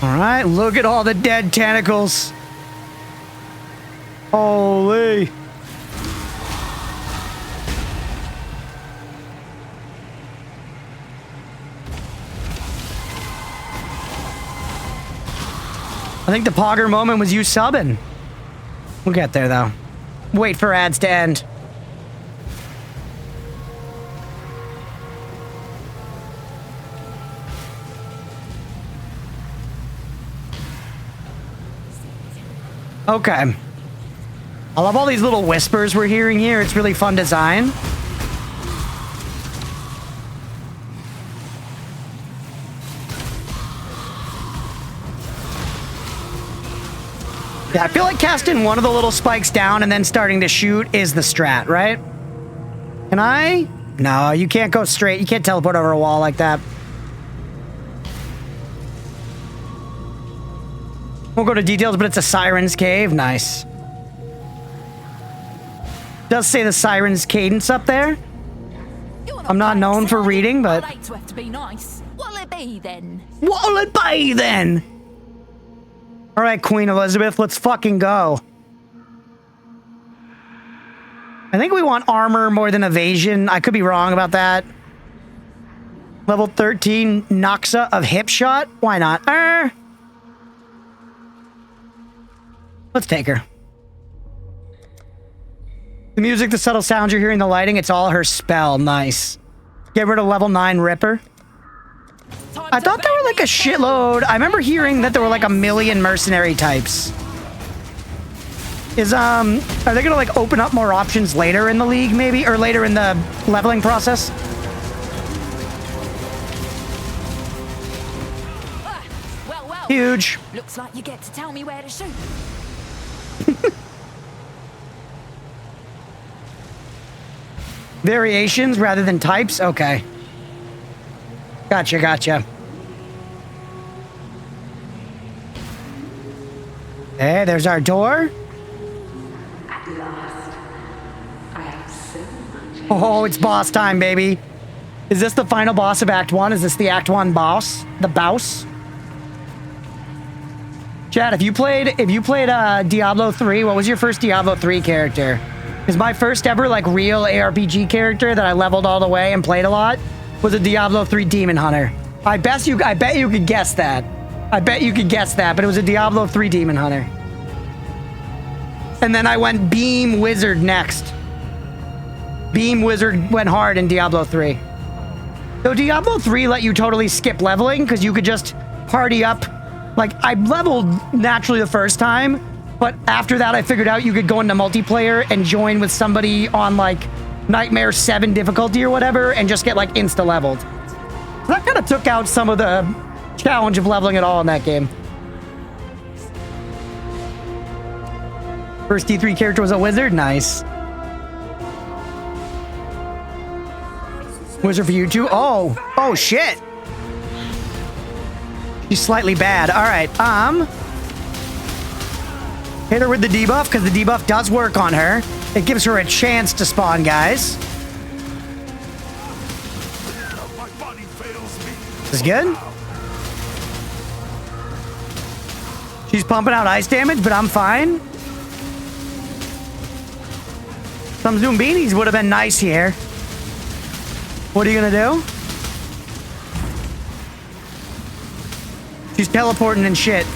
All right, look at all the dead tentacles. Holy. I think the Pogger moment was you subbing. We'll get there, though. Wait for ads to end. Okay. I love all these little whispers we're hearing here. It's really fun design. Yeah, I feel like casting one of the little spikes down and then starting to shoot is the strat, right? Can I? No, you can't go straight. You can't teleport over a wall like that. Won't go to details, but it's a Siren's Cave. Nice. Does say the Siren's Cadence up there. I'm not known for reading, but... To be nice. What'll it be then? What'll it be then? All right, Queen Elizabeth, let's fucking go. I think we want armor more than evasion. I could be wrong about that. Level 13 Noxa of hip shot. Why not? Let's take her. The music, the subtle sounds you're hearing, the lighting, it's all her spell. Nice. Get rid of level 9 Ripper. I thought there were like a shitload. I remember hearing that there were like a million mercenary types. Are they gonna like open up more options later in the league maybe? Or later in the leveling process? Well. Huge. Looks like you get to tell me where to shoot. Variations rather than types? Okay. Gotcha. Hey, there's our door. At last, I have so much. Oh, it's boss time, baby. Is this the final boss of Act 1? Is this the Act 1 boss? The boss? Chad, if you played Diablo 3, what was your first Diablo 3 character? Because my first ever like real ARPG character that I leveled all the way and played a lot was a Diablo 3 Demon Hunter. I bet you could guess that. I bet you could guess that, but it was a Diablo 3 Demon Hunter. And then I went Beam Wizard next. Beam Wizard went hard in Diablo 3. So Diablo 3 let you totally skip leveling because you could just party up. Like, I leveled naturally the first time, but after that I figured out you could go into multiplayer and join with somebody on like Nightmare 7 difficulty or whatever and just get like insta-leveled. That kind of took out some of the challenge of leveling at all in that game. First D3 character was a wizard? Nice. Wizard for you too? Oh shit. She's slightly bad. All right, hit her with the debuff, because the debuff does work on her. It gives her a chance to spawn, guys. My body fails me. This is good. She's pumping out ice damage, but I'm fine. Some Zoombinis would have been nice here. What are you gonna do? She's teleporting and shit.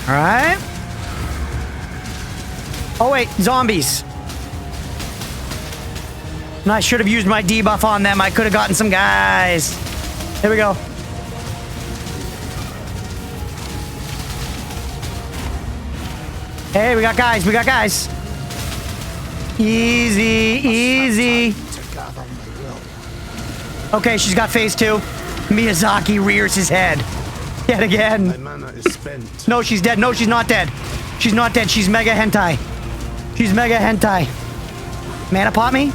All right. Oh wait, zombies. And I should have used my debuff on them. I could have gotten some guys. Here we go. Hey, we got guys. We got guys. Easy, easy. To gather my will. Okay, she's got phase 2. Miyazaki rears his head. Yet again. My mana is spent. No, she's dead. No, she's not dead. She's not dead. She's mega hentai. She's mega hentai. Mana pot me?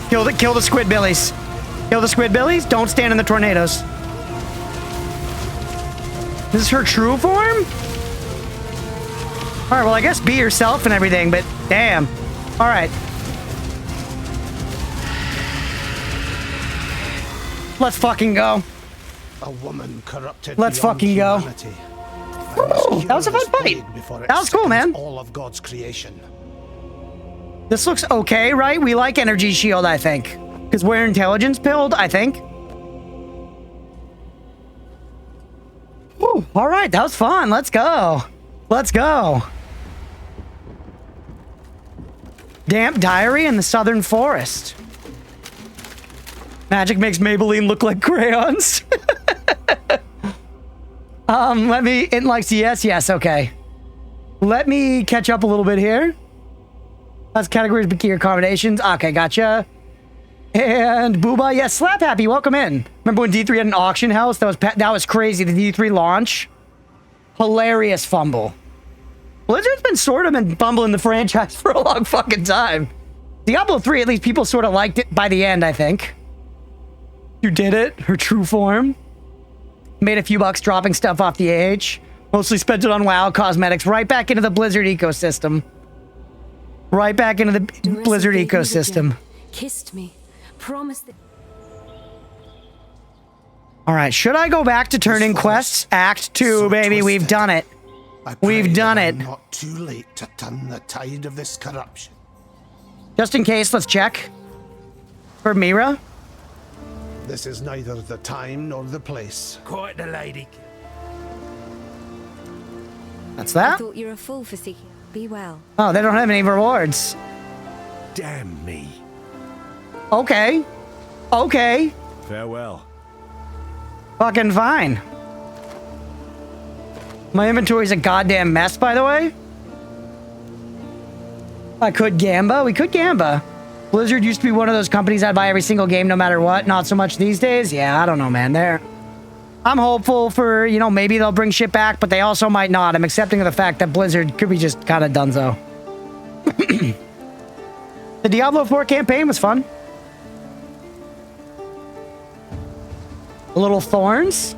Kill the squidbillies. Kill the squidbillies. Don't stand in the tornadoes. This is her true form? Alright, well, I guess be yourself and everything, but damn. Alright. Let's fucking go. A woman corrupted. Let's beyond fucking go. humanity. Ooh, that was a fun fight. That was cool, man. All of God's creation. This looks okay, right? We like energy shield, I think. Because we're intelligence pilled, I think. Ooh, all right, that was fun. Let's go. Let's go. Damp diary in the southern forest. Magic makes Maybelline look like crayons. Let me... It likes yes, okay. Let me catch up a little bit here. That's categories, peculiar combinations. Okay, gotcha. And Booba, yes, Slap Happy, welcome in. Remember when D3 had an auction house? That was crazy. The D3 launch, hilarious fumble. Blizzard's been sort of been fumbling the franchise for a long fucking time. Diablo 3, at least people sort of liked it by the end, I think. You did it. Her true form. Made a few bucks dropping stuff off the AH. Mostly spent it on WoW cosmetics. Right back into the Blizzard ecosystem. Right back into the Blizzard ecosystem. Kissed me. Promised that. All right, should I go back to turning quests? Act 2, baby, we've done it. We've done it. Not too late to turn the tide of this corruption. Just in case, let's check. For Mira. This is neither the time nor the place. Quite the lady. That's I that. thought you were a fool for seeking. Be well. Oh, they don't have any rewards. Damn me. Okay. Okay. Farewell. Fucking fine. My inventory's a goddamn mess, by the way. I could Gamba. We could Gamba. Blizzard used to be one of those companies I'd buy every single game no matter what. Not so much these days. Yeah, I don't know, man. I'm hopeful for, you know, maybe they'll bring shit back, but they also might not. I'm accepting of the fact that Blizzard could be just kind of donezo. The Diablo 4 campaign was fun. A little thorns.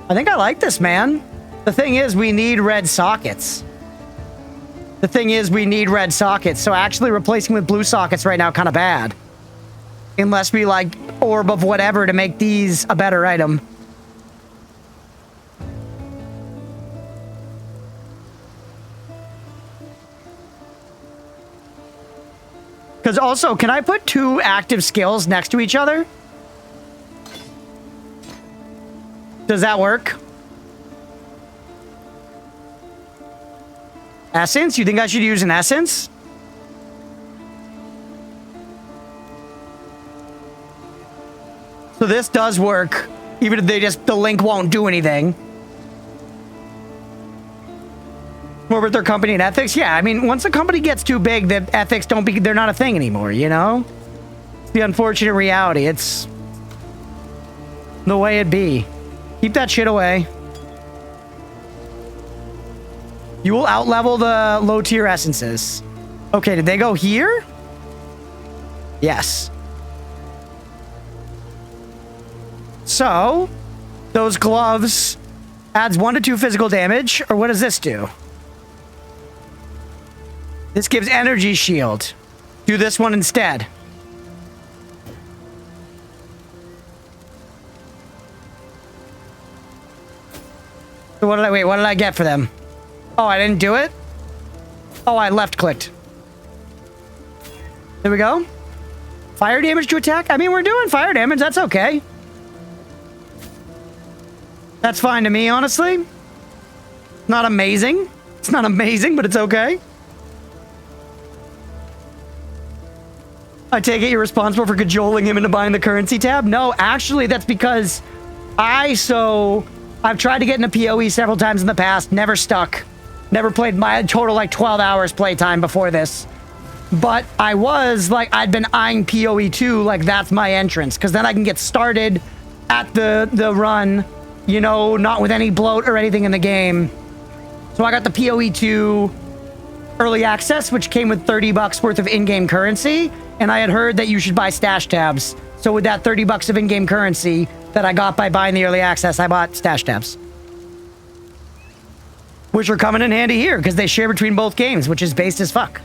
I think I like this, man. The thing is, we need red sockets. The thing is, we need red sockets. So actually replacing with blue sockets right now, kind of bad. Unless we like orb of whatever to make these a better item. Because also, can I put 2 active skills next to each other? Does that work? Essence? You think I should use an essence? So this does work. Even if the link won't do anything. More with their company and ethics? Yeah, I mean, once a company gets too big, the ethics they're not a thing anymore, you know? It's the unfortunate reality. It's the way it be. Keep that shit away. You will outlevel the low tier essences. Okay, did they go here? Yes. So, those gloves adds 1 to 2 physical damage, or what does this do? This gives energy shield. Do this one instead. So what did I get for them? Oh, I didn't do it? Oh, I left clicked. There we go. Fire damage to attack? I mean, we're doing fire damage. That's okay. That's fine to me, honestly. Not amazing. It's not amazing, but it's okay. I take it you're responsible for cajoling him into buying the currency tab? No, actually, that's because I've tried to get into PoE several times in the past. Never stuck. Never played my total like 12 hours playtime before this. But I was like, I'd been eyeing PoE 2 like that's my entrance. Because then I can get started at the run, you know, not with any bloat or anything in the game. So I got the PoE 2 early access, which came with $30 worth of in-game currency. And I had heard that you should buy stash tabs. So with that $30 of in-game currency that I got by buying the early access, I bought stash tabs. Which are coming in handy here because they share between both games, which is based as fuck.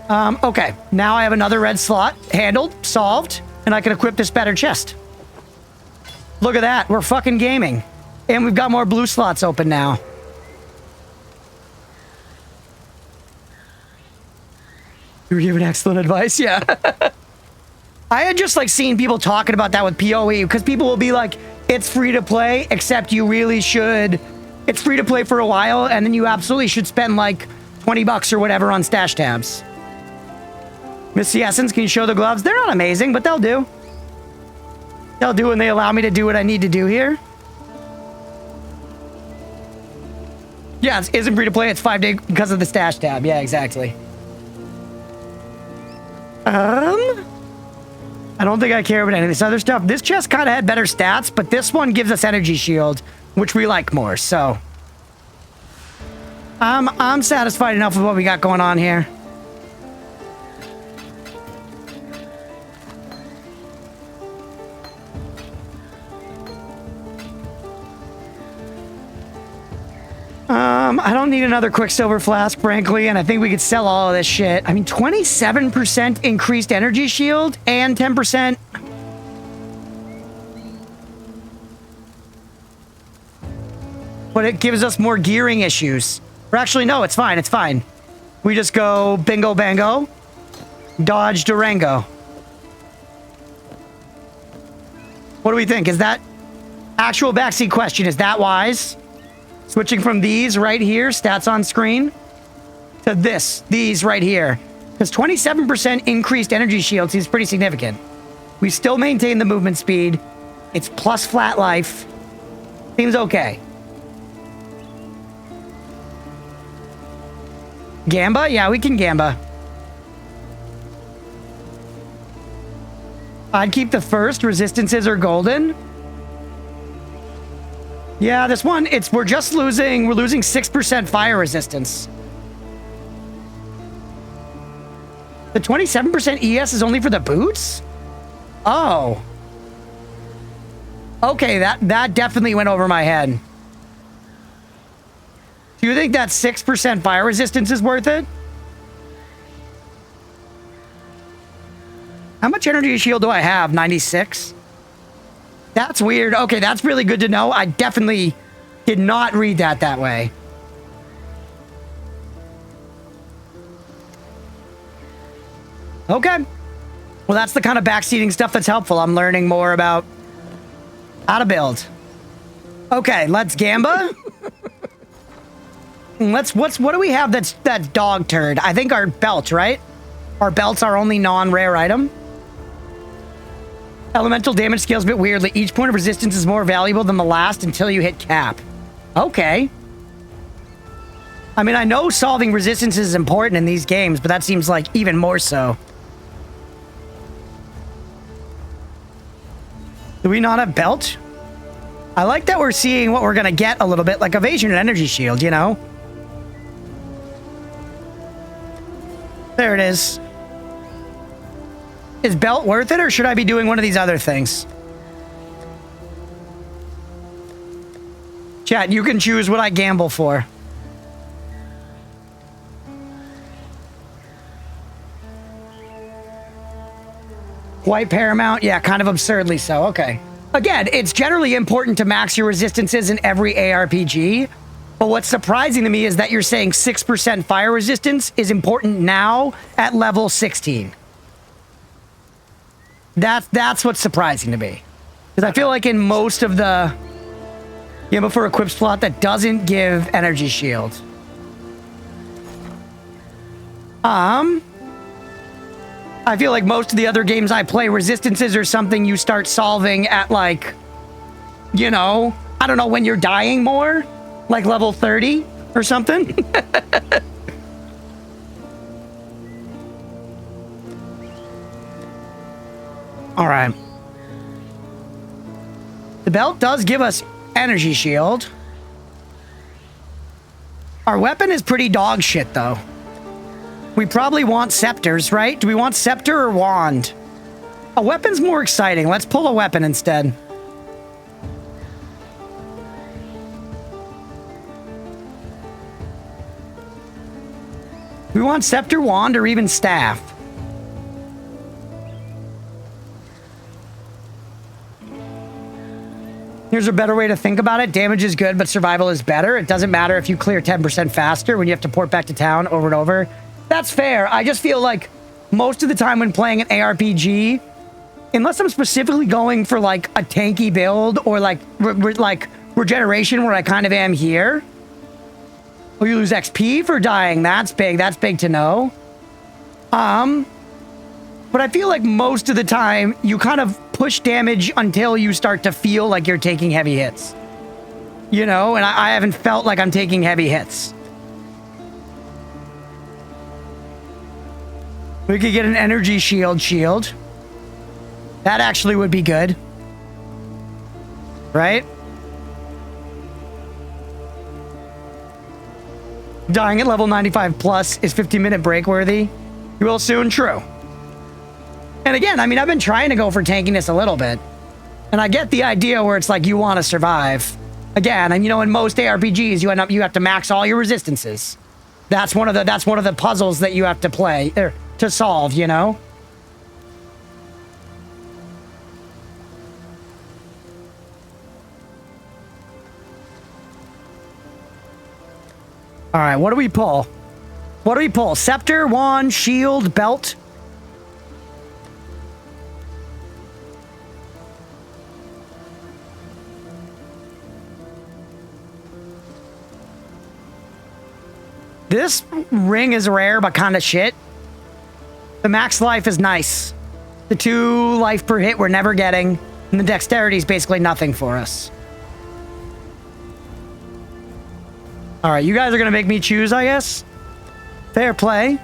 Okay, now I have another red slot handled, solved, and I can equip this better chest. Look at that, we're fucking gaming. And we've got more blue slots open now. You were giving excellent advice, yeah. I had just like seen people talking about that with PoE because people will be like, it's free to play, except you really should. It's free to play for a while, and then you absolutely should spend like $20 or whatever on stash tabs. Missy Essence, can you show the gloves? They're not amazing, but they'll do. They'll do when they allow me to do what I need to do here. Yeah, it isn't free to play. It's 5 days because of the stash tab. Yeah, exactly. I don't think I care about any of this other stuff. This chest kind of had better stats, but this one gives us energy shield, which we like more, so. I'm satisfied enough with what we got going on here. I don't need another Quicksilver flask, frankly, and I think we could sell all of this shit. I mean, 27% increased energy shield and 10%. But it gives us more gearing issues. Or actually, no, it's fine, it's fine. We just go bingo bango, dodge Durango. What do we think? Is that actual backseat question? Is that wise? Switching from these right here, stats on screen, to these right here. Because 27% increased energy shield seems pretty significant. We still maintain the movement speed. It's plus flat life. Seems okay. Gamba? Yeah, we can Gamba. I'd keep the first. Resistances are golden. Yeah, this one, we're losing 6% fire resistance. The 27% ES is only for the boots? Oh. Okay, that definitely went over my head. Do you think that 6% fire resistance is worth it? How much energy shield do I have? 96? That's weird. Okay, that's really good to know. I definitely did not read that way. Okay. Well, that's the kind of backseating stuff that's helpful. I'm learning more about how to build. Okay, let's Gamba. What do we have that's dog turd? I think our belt, right? Our belt's our only non-rare item. Elemental damage scales a bit weirdly. Each point of resistance is more valuable than the last until you hit cap. Okay. I mean, I know solving resistance is important in these games, but that seems like even more so. Do we not have belt? I like that we're seeing what we're going to get a little bit, like evasion and energy shield, you know? There it is. Is belt worth it, or should I be doing one of these other things? Chat, you can choose what I gamble for. White Paramount? Yeah, kind of absurdly so. Okay. Again, it's generally important to max your resistances in every ARPG, but what's surprising to me is that you're saying 6% fire resistance is important now at level 16. That's what's surprising to me. Because I feel like in most of the Gamba for equip slot that doesn't give energy shield. I feel like most of the other games I play, resistances are something you start solving at like, you know, I don't know, when you're dying more. Like level 30 or something? All right. The belt does give us energy shield. Our weapon is pretty dog shit, though. We probably want scepters, right? Do we want scepter or wand? A weapon's more exciting. Let's pull a weapon instead. We want scepter, wand, or even staff. Here's a better way to think about it. Damage is good, but survival is better. It doesn't matter if you clear 10% faster when you have to port back to town over and over. That's fair. I just feel like most of the time when playing an ARPG, unless I'm specifically going for like a tanky build or like regeneration where I kind of am here. Oh, you lose XP for dying. That's big. That's big to know. But I feel like most of the time you kind of push damage until you start to feel like you're taking heavy hits. You know, and I haven't felt like I'm taking heavy hits. We could get an energy shield. That actually would be good. Right? Dying at level 95 plus is 15-minute break worthy. You will soon, true. And again, I mean, I've been trying to go for tankiness a little bit. And I get the idea where it's like you want to survive. Again, and you know, in most ARPGs, you have to max all your resistances. That's one of the puzzles that you have to play or to solve, you know? All right, what do we pull? What do we pull? Scepter, wand, shield, belt. This ring is rare, but kind of shit. The max life is nice. The 2 life per hit we're never getting. And the dexterity is basically nothing for us. All right, you guys are going to make me choose, I guess. Fair play.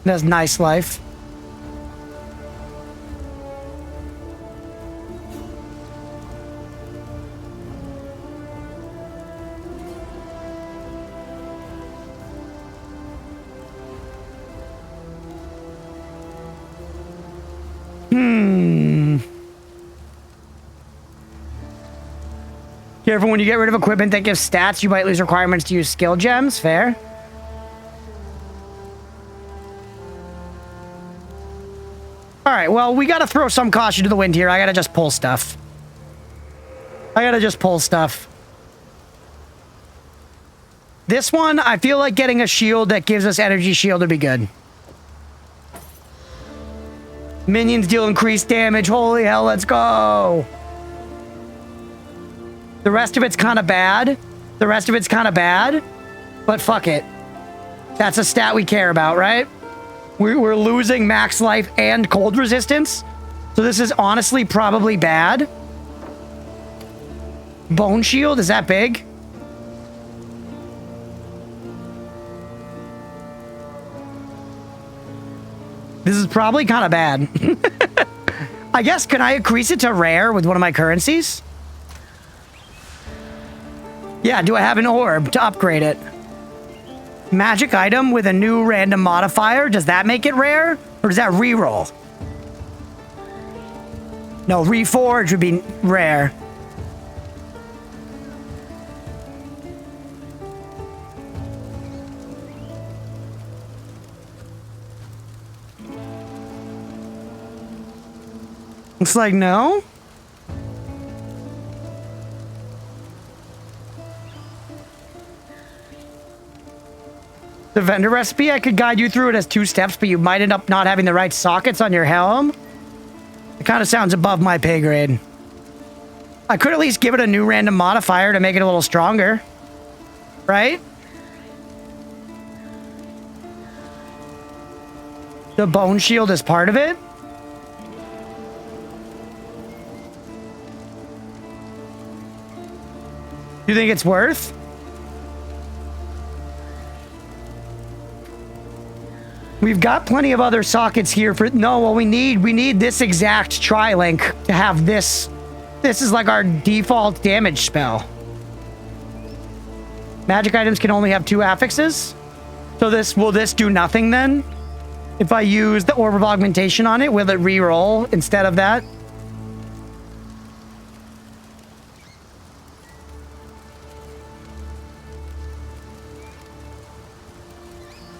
That's nice life. Careful when you get rid of equipment that gives stats, you might lose requirements to use skill gems. Fair. All right, well, we got to throw some caution to the wind here. I got to just pull stuff. This one, I feel like getting a shield that gives us energy shield would be good. Minions deal increased damage. Holy hell, let's go. The rest of it's kind of bad. But fuck it. That's a stat we care about, right? We're losing max life and cold resistance. So this is honestly probably bad. Bone shield, is that big? This is probably kind of bad. I guess, can I increase it to rare with one of my currencies? Yeah, do I have an orb to upgrade it? Magic item with a new random modifier. Does that make it rare? Or does that reroll? No, reforge would be rare. Looks like no. The vendor recipe, I could guide you through it as 2 steps, but you might end up not having the right sockets on your helm. It kind of sounds above my pay grade. I could at least give it a new random modifier to make it a little stronger. Right? The bone shield is part of it. You think it's worth? We've got plenty of other sockets here for... No, well, we need this exact tri-link to have this. This is like our default damage spell. Magic items can only have 2 affixes. So will this do nothing then? If I use the Orb of Augmentation on it, will it re-roll instead of that?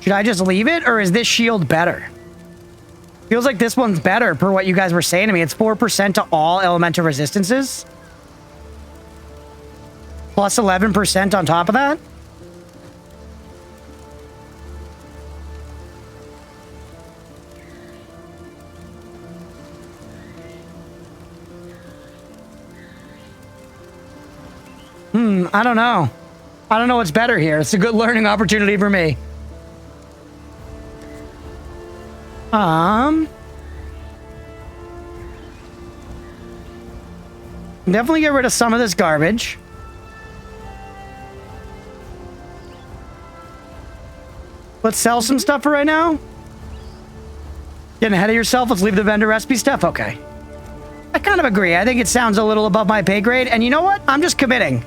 Should I just leave it, or is this shield better? Feels like this one's better per what you guys were saying to me. It's 4% to all elemental resistances. Plus 11% on top of that. I don't know. I don't know what's better here. It's a good learning opportunity for me. Definitely get rid of some of this garbage. Let's sell some stuff for right now. Getting ahead of yourself. Let's leave the vendor recipe stuff. Okay. I kind of agree. I think it sounds a little above my pay grade. And you know what? I'm just committing.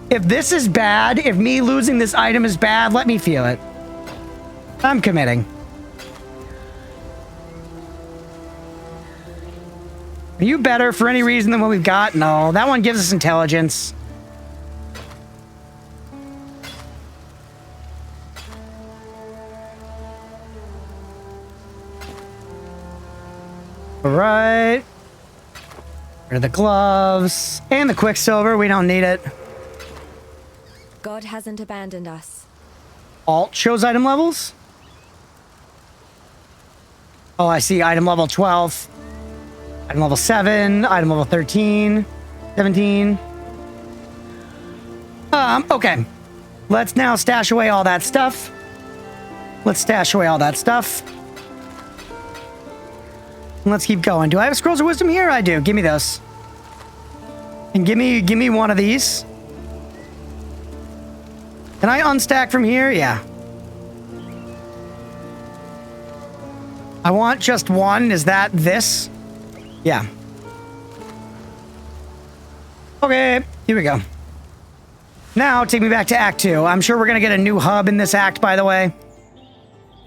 If this is bad, if me losing this item is bad, let me feel it. I'm committing. Are you better for any reason than what we've got? No, that one gives us intelligence. All right. Rid of the gloves and the quicksilver. We don't need it. God hasn't abandoned us. Alt shows item levels. Oh, I see. Item level 12. Item level 7. Item level 13. 17. Okay. Let's now stash away all that stuff. Let's stash away all that stuff. Let's keep going. Do I have scrolls of wisdom here? I do. Give me those. And give me one of these. Can I unstack from here? Yeah. I want just one. Is that this? Yeah. Okay, here we go. Now, take me back to Act 2. I'm sure we're going to get a new hub in this act, by the way.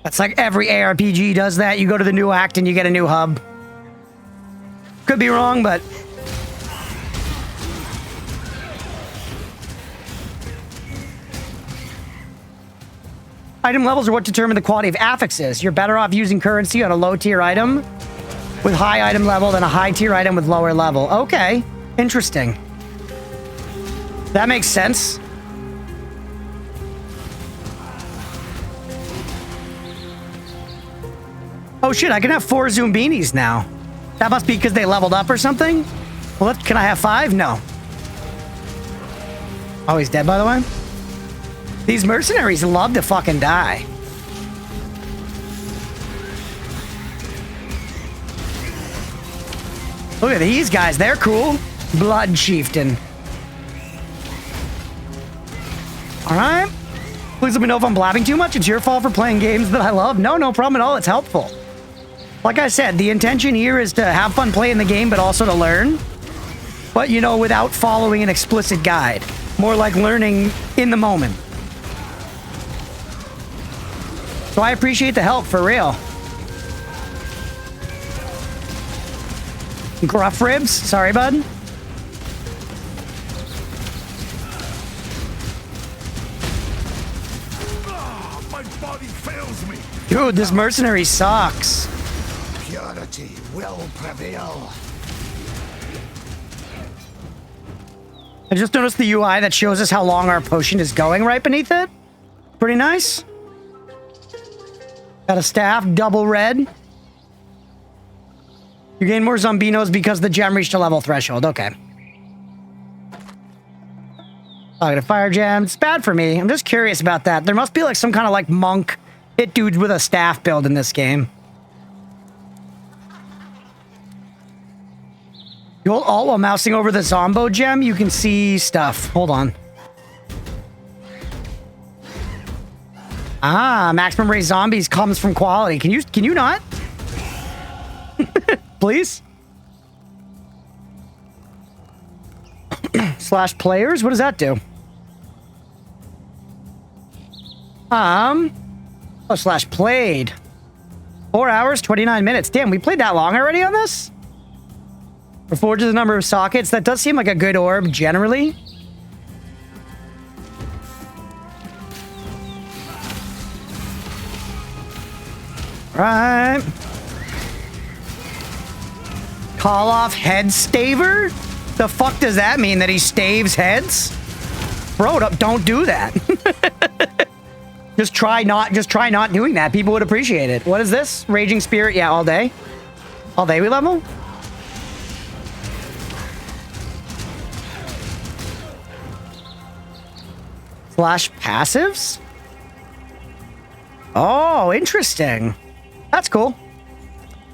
That's like every ARPG does that. You go to the new act and you get a new hub. Could be wrong, but... Item levels are what determine the quality of affixes. You're better off using currency on a low-tier item with high item level than a high-tier item with lower level. Okay, interesting. That makes sense. Oh shit, I can have 4 Zoombinis now. That must be because they leveled up or something? Well, can I have 5? No. Oh, he's dead, by the way? These mercenaries love to fucking die. Look at these guys. They're cool. Blood Chieftain. All right. Please let me know if I'm blabbing too much. It's your fault for playing games that I love. No problem at all. It's helpful. Like I said, the intention here is to have fun playing the game, but also to learn. But, you know, without following an explicit guide. More like learning in the moment. So I appreciate the help, for real. Gruff ribs? Sorry, bud. My body fails me. Dude, this mercenary sucks. Purity will prevail. I just noticed the UI that shows us how long our potion is going right beneath it. Pretty nice. Got a staff, double red. You gain more Zombinos because the gem reached a level threshold. Okay. I got a fire gem. It's bad for me. I'm just curious about that. There must be like some kind of like monk hit dudes with a staff build in this game. You hold alt while mousing over the Zombo gem, you can see stuff. Hold on. Ah, maximum raise zombies comes from quality. Can you not? Please? Slash players? What does that do? Oh, slash played. 4 hours, 29 minutes. Damn, we played that long already on this? Reforges the number of sockets. That does seem like a good orb, generally. Right. Call off head staver? The fuck does that mean? That he staves heads? Bro, don't do that. Just try not doing that. People would appreciate it. What is this? Raging Spirit? Yeah, all day. All day we level? Slash passives? Oh, interesting. That's cool.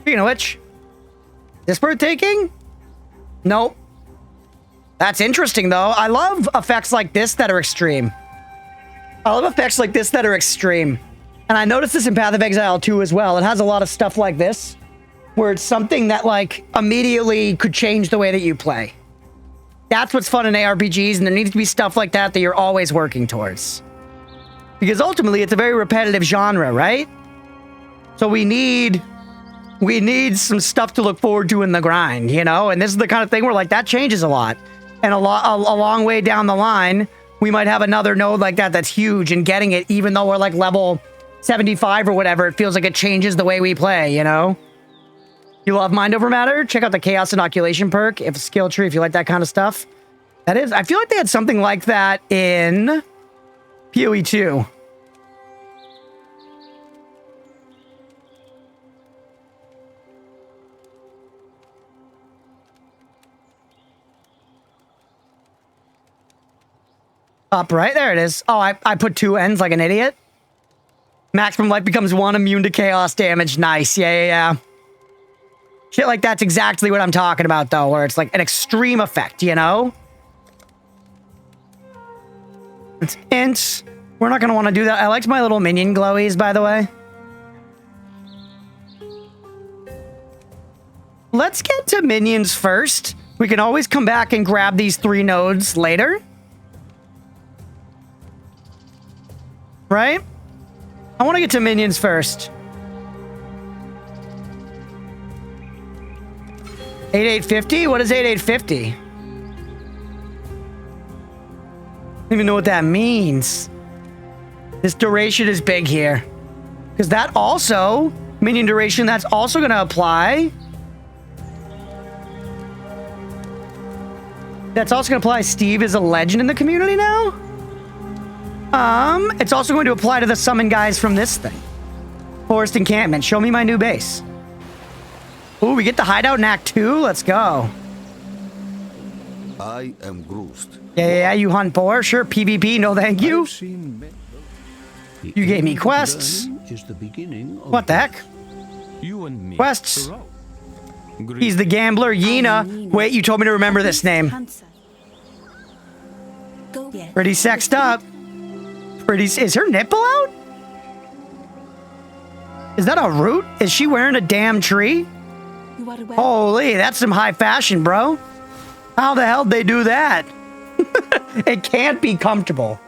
Speaking of which, this bird taking? Nope. That's interesting, though. I love effects like this that are extreme. I love effects like this that are extreme. And I noticed this in Path of Exile 2 as well. It has a lot of stuff like this, where it's something that, like, immediately could change the way that you play. That's what's fun in ARPGs, and there needs to be stuff like that that you're always working towards. Because ultimately, it's a very repetitive genre, right? So we need some stuff to look forward to in the grind, you know? And this is the kind of thing where, like, that changes a lot. And a long way down the line, we might have another node like that that's huge, and getting it, even though we're, like, level 75 or whatever, it feels like it changes the way we play, you know? You love Mind Over Matter? Check out the Chaos Inoculation perk, if a skill tree, if you like that kind of stuff. That is, I feel like they had something like that in PoE 2. Up right there it is. Oh, I put 2 ends like an idiot. Maximum life becomes 1, immune to chaos damage. Nice. Yeah. Shit like that's exactly what I'm talking about, though, where it's like an extreme effect, you know? It's int. We're not going to want to do that. I liked my little minion glowies, by the way. Let's get to minions first. We can always come back and grab these 3 nodes later. Right? I want to get to minions first. 8850? What is 8850? I don't even know what that means. This duration is big here. Because that also, minion duration, that's also going to apply. That's also going to apply. Steve is a legend in the community now? It's also going to apply to the summon guys from this thing. Forest Encampment. Show me my new base. Ooh, we get the hideout in Act 2? Let's go. I am Groost. Yeah, you hunt boar. Sure, PvP, no thank you. You gave me quests. What the heck? You and me. Quests. He's the gambler, Yena. Wait, you told me to remember this name. Pretty sexed up. Is her nipple out? Is that a root? Is she wearing a damn tree? Holy, that's some high fashion, bro. How the hell did they do that? It can't be comfortable.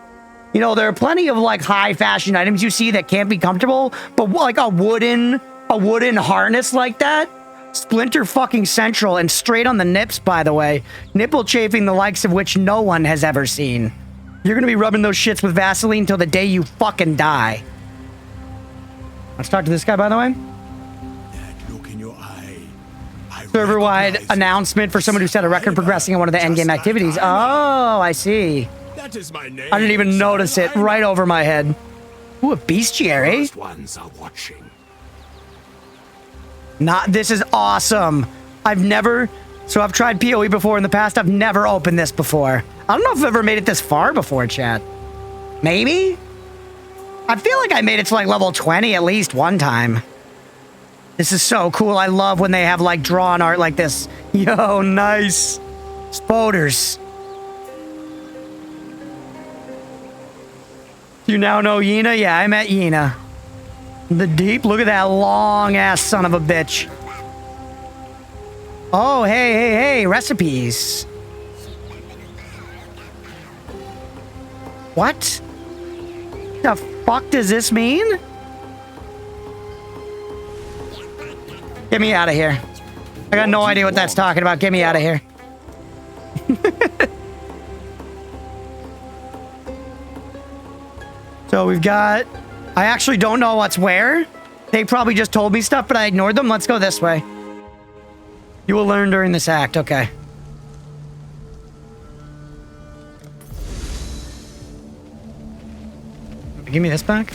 You know, there are plenty of like high fashion items you see that can't be comfortable, but like a wooden harness like that, Splinter fucking Central and straight on the nips, by the way. Nipple chafing the likes of which no one has ever seen. You're gonna be rubbing those shits with Vaseline till the day you fucking die. Let's talk to this guy, by the way. That look in your eye. Server-wide announcement for someone who set a record progressing in one of the endgame activities. Oh, I see. That is my name. I didn't even notice it. Right over my head. Ooh, a bestiary. First ones are watching. This is awesome. I've tried PoE before in the past. I've never opened this before. I don't know if I've ever made it this far before, chat. Maybe? I feel like I made it to like level 20 at least one time. This is so cool. I love when they have like drawn art like this. Yo, nice. Spoders. You now know Yena? Yeah, I met Yena. The deep. Look at that long ass son of a bitch. Oh, hey, recipes. What? The fuck does this mean? Get me out of here. I got no idea what that's talking about. Get me out of here. So we've got... I actually don't know what's where. They probably just told me stuff, but I ignored them. Let's go this way. You will learn during this act. Okay. Give me this back.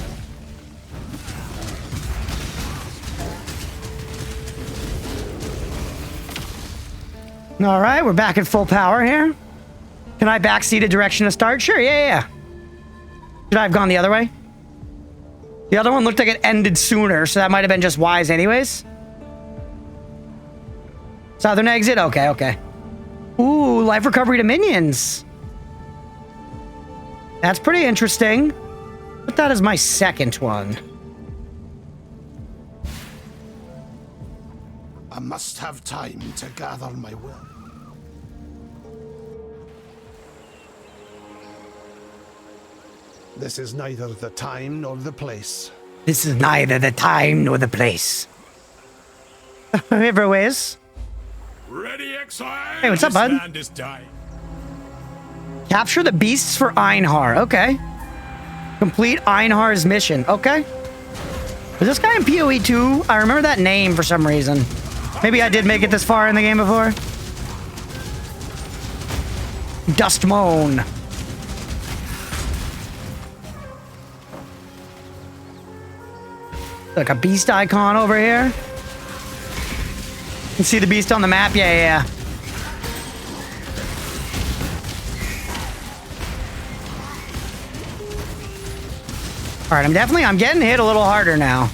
All right, we're back at full power here. Can I backseat a direction to start? Sure, yeah. Should I have gone the other way? The other one looked like it ended sooner, so that might have been just wise anyways. Southern exit? Okay. Ooh, life recovery to minions. That's pretty interesting. Put that as my second one. I must have time to gather my will. This is neither the time nor the place. This is neither the time nor the place. Everywheres. Ready, exile? Hey, what's up, bud? Land is dying. Capture the beasts for Einhar. Okay. Complete Einhar's mission. Okay. Was this guy in PoE 2? I remember that name for some reason. Maybe I did make it this far in the game before. Dustmoan. Like a beast icon over here. You can see the beast on the map. Yeah. All right, I'm getting hit a little harder now.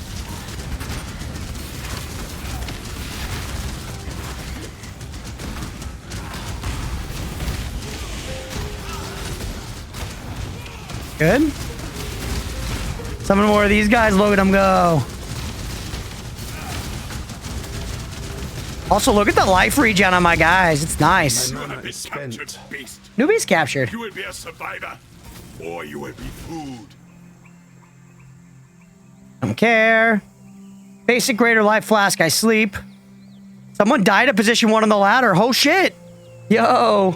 Good. Summon more of these guys, look at them go. Also, look at the life regen on my guys. It's nice. You will be captured, beast. Newbie's captured. You will be a survivor, or you will be food. Don't care. Basic greater life flask, I sleep. Someone died at position 1 on the ladder. Oh shit. Yo.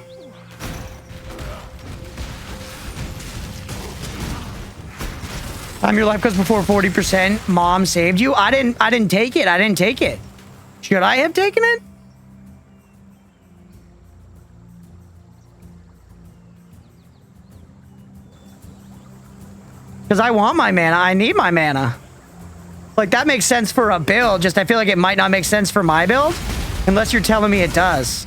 Time your life goes before 40%. Mom saved you. I didn't take it. Should I have taken it? Because I want my mana. I need my mana. Like, that makes sense for a build. Just I feel like it might not make sense for my build. Unless you're telling me it does.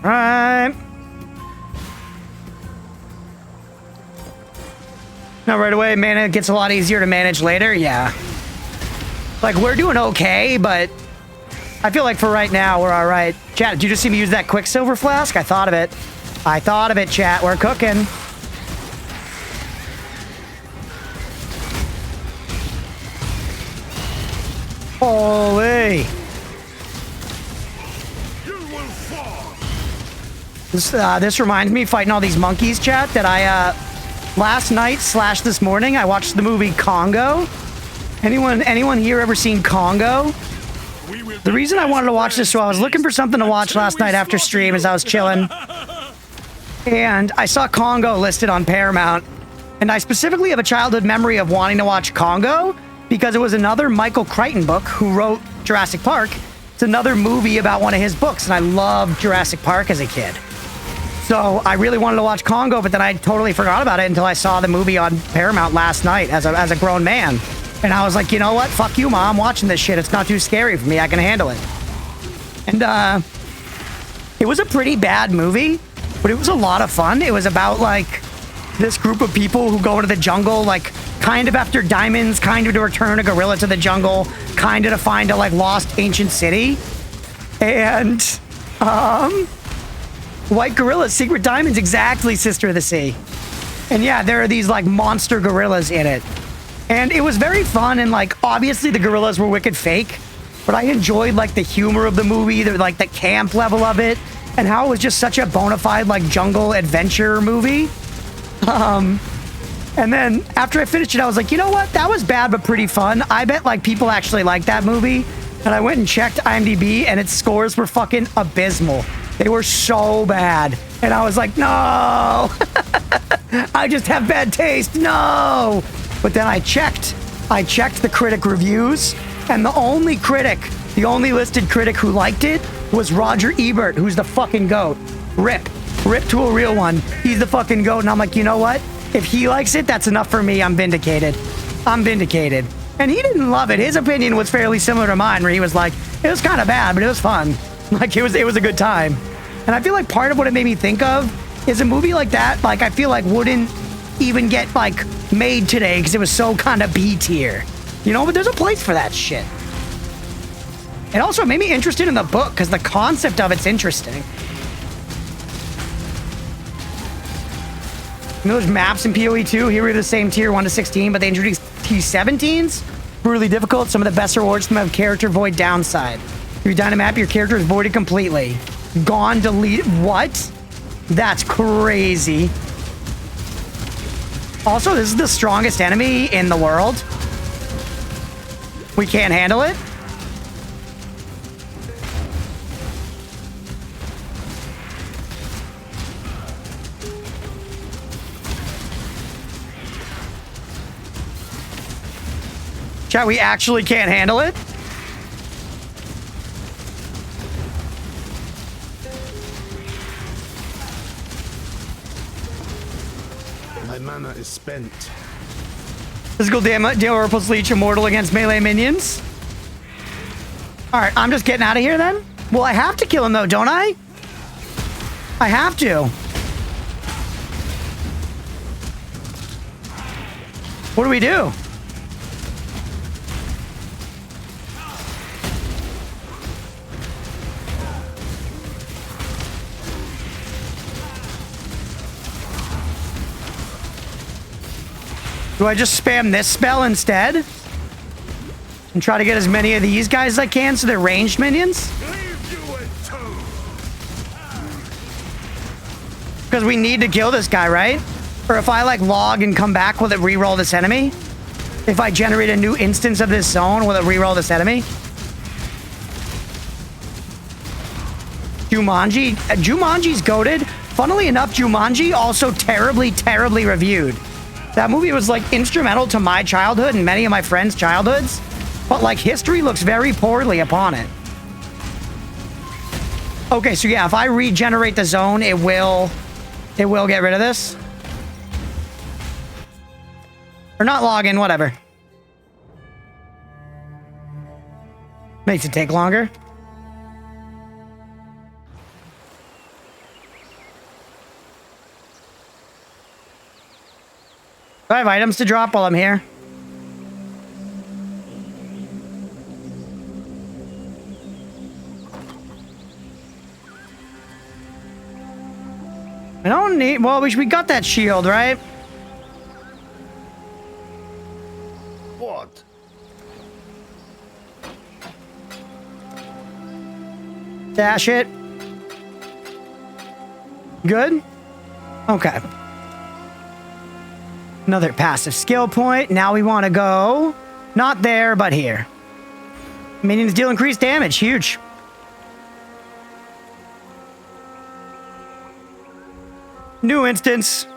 Alright. Now, right away, mana gets a lot easier to manage later. Yeah. Like, we're doing okay, but I feel like for right now, we're all right. Chat, did you just see me use that Quicksilver flask? I thought of it, chat. We're cooking. Holy. This reminds me, fighting all these monkeys, chat, that I, last night / this morning, I watched the movie Congo. Anyone here ever seen Congo? The reason I wanted to watch this, so I was looking for something to watch last night after stream as I was chilling. And I saw Congo listed on Paramount. And I specifically have a childhood memory of wanting to watch Congo because it was another Michael Crichton book who wrote Jurassic Park. It's another movie about one of his books, and I loved Jurassic Park as a kid. So I really wanted to watch Congo, but then I totally forgot about it until I saw the movie on Paramount last night as a grown man. And I was like, you know what? Fuck you, Mom. I'm watching this shit. It's not too scary for me. I can handle it. And it was a pretty bad movie, but it was a lot of fun. It was about, like, this group of people who go into the jungle, like, kind of after diamonds, kind of to return a gorilla to the jungle, kind of to find a like lost ancient city. And white gorillas, secret diamonds, exactly, Sister of the Sea. And yeah, there are these like monster gorillas in it. And it was very fun, and like obviously the gorillas were wicked fake, but I enjoyed like the humor of the movie, like the camp level of it, and how it was just such a bona fide like jungle adventure movie. And then after I finished it, I was like, you know what? That was bad, but pretty fun. I bet like people actually like that movie. And I went and checked IMDb, and its scores were fucking abysmal. They were so bad. And I was like, no, I just have bad taste. No. But then I checked the critic reviews, and the only listed critic who liked it was Roger Ebert, who's the fucking GOAT. Rip to a real one. He's the fucking GOAT. And I'm like, you know what? If he likes it, that's enough for me. I'm vindicated. And he didn't love it. His opinion was fairly similar to mine, where he was like, it was kind of bad, but it was fun. Like, it was a good time. And I feel like part of what it made me think of is a movie like that, like, I feel like wouldn't even get, like, made today because it was so kind of B tier. You know, but there's a place for that shit. It also made me interested in the book because the concept of it's interesting. You know those maps in PoE 2? Here we're the same tier 1 to 16, but they introduced T17s. Brutally difficult. Some of the best rewards from have character void downside. If you dine a map, your character is voided completely. Gone, delete. What? That's crazy. Also, this is the strongest enemy in the world. We can't handle it. Chat, we actually can't handle it? My mana is spent. Physical damage, deal repulse leech immortal against melee minions. Alright, I'm just getting out of here then? Well, I have to kill him though, don't I? I have to. What do we do? Do I just spam this spell instead? And try to get as many of these guys as I can so they're ranged minions? Because we need to kill this guy, right? Or if I like log and come back, will it reroll this enemy? If I generate a new instance of this zone, will it reroll this enemy? Jumanji? Jumanji's goated. Funnily enough, Jumanji also terribly, terribly reviewed. That movie was like instrumental to my childhood and many of my friends' childhoods, but like history looks very poorly upon it. Okay, so yeah, if I regenerate the zone, it will get rid of this. Or not log in, whatever. Makes it take longer. Do I have items to drop while I'm here? I don't need... Well, we got that shield, right? What? Dash it. Good? Okay. Another passive skill point. Now we want to go... Not there, but here. Minions deal increased damage. Huge. New instance.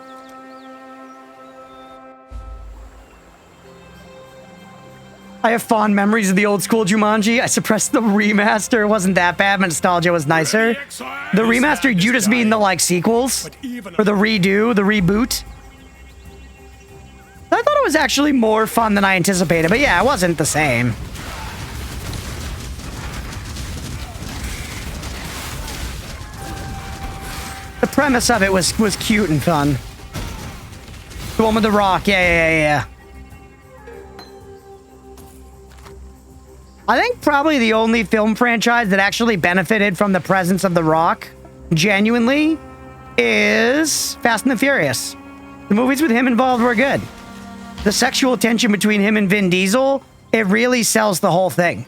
I have fond memories of the old school Jumanji. I suppressed the remaster. It wasn't that bad, but nostalgia was nicer. The remaster, you just mean the like sequels? Or the redo, the reboot? I thought it was actually more fun than I anticipated, but yeah, it wasn't the same. The premise of it was cute and fun. The one with the rock, yeah. I think probably the only film franchise that actually benefited from the presence of The Rock, genuinely, is Fast and the Furious. The movies with him involved were good. The sexual tension between him and Vin Diesel, it really sells the whole thing.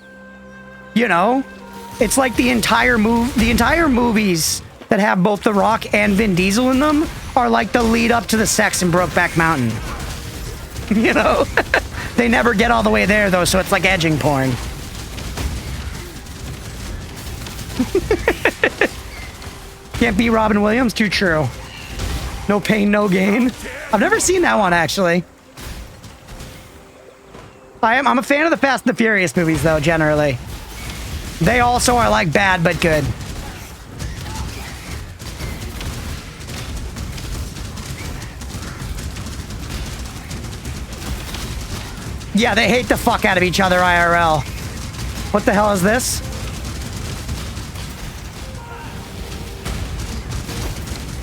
You know? It's like the entire movies that have both The Rock and Vin Diesel in them are like the lead up to the sex in Brokeback Mountain. You know? They never get all the way there, though, so it's like edging porn. Can't be Robin Williams, too true. No pain, no gain. I've never seen that one, actually. I'm a fan of the Fast and the Furious movies, though, generally. They also are, like, bad but good. Yeah, they hate the fuck out of each other IRL. What the hell is this?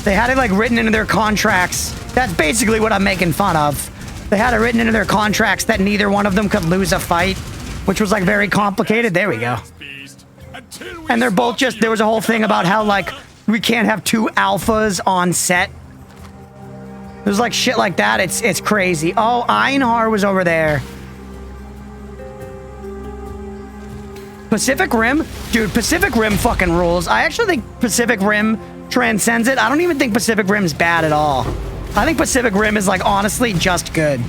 They had it, like, written into their contracts. That's basically what I'm making fun of. They had it written into their contracts that neither one of them could lose a fight, which was, like, very complicated. There we go. And they're both just... There was a whole thing about how, like, we can't have two alphas on set. There's, like, shit like that. It's crazy. Oh, Einhar was over there. Pacific Rim? Dude, Pacific Rim fucking rules. I actually think Pacific Rim transcends it. I don't even think Pacific Rim's bad at all. I think Pacific Rim is, like, honestly just good.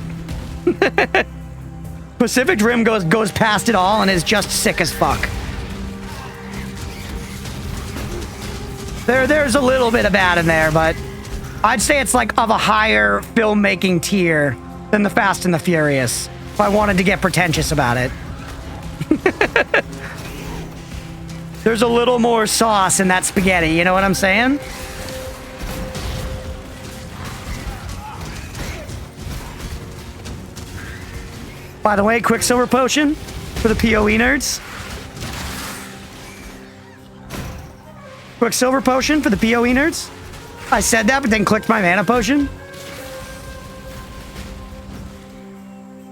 Pacific Rim goes past it all and is just sick as fuck. There's a little bit of bad in there, but I'd say it's, like, of a higher filmmaking tier than the Fast and the Furious, if I wanted to get pretentious about it. There's a little more sauce in that spaghetti, you know what I'm saying? By the way, Quicksilver Potion for the PoE nerds. Quicksilver Potion for the PoE nerds. I said that, but then clicked my mana potion.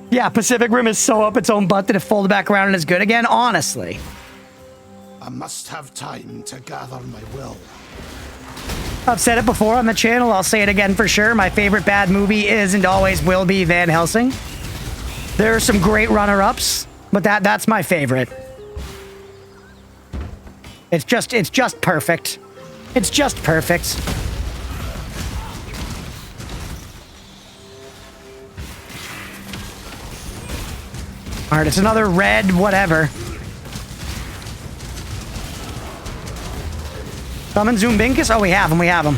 Yeah, Pacific Rim is so up its own butt that it folded back around and is good again, honestly. I must have time to gather my will. I've said it before on the channel. I'll say it again for sure. My favorite bad movie is and always will be Van Helsing. There are some great runner-ups, but that's my favorite. It's just perfect. It's just perfect. All right, it's another red whatever. Summon Zumbinkus? Oh, we have him. We have him.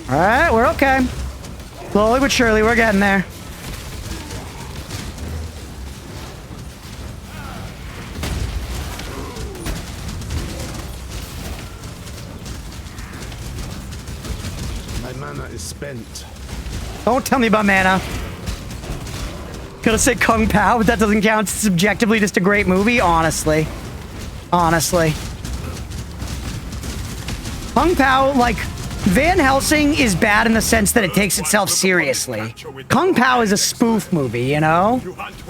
All right, we're okay. Slowly but surely, we're getting there. My mana is spent. Don't tell me about mana. Gonna say Kung Pao, but that doesn't count. It's subjectively just a great movie, honestly. Honestly. Kung Pao, like... Van Helsing is bad in the sense that it takes itself seriously. Kung Pao is a spoof movie, you know?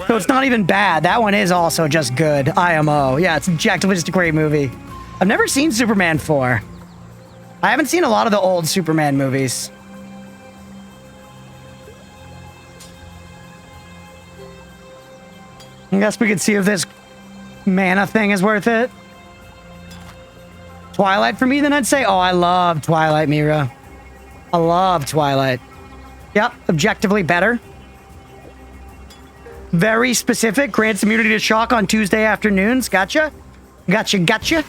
So it's not even bad. That one is also just good. IMO. Yeah, it's objectively just a great movie. I've never seen Superman 4. I haven't seen a lot of the old Superman movies. I guess we could see if this mana thing is worth it. Twilight for me, then I'd say, oh, I love Twilight, Mira. I love Twilight. Yep, objectively better. Very specific. Grants immunity to shock on Tuesday afternoons. Gotcha. Gotcha, gotcha.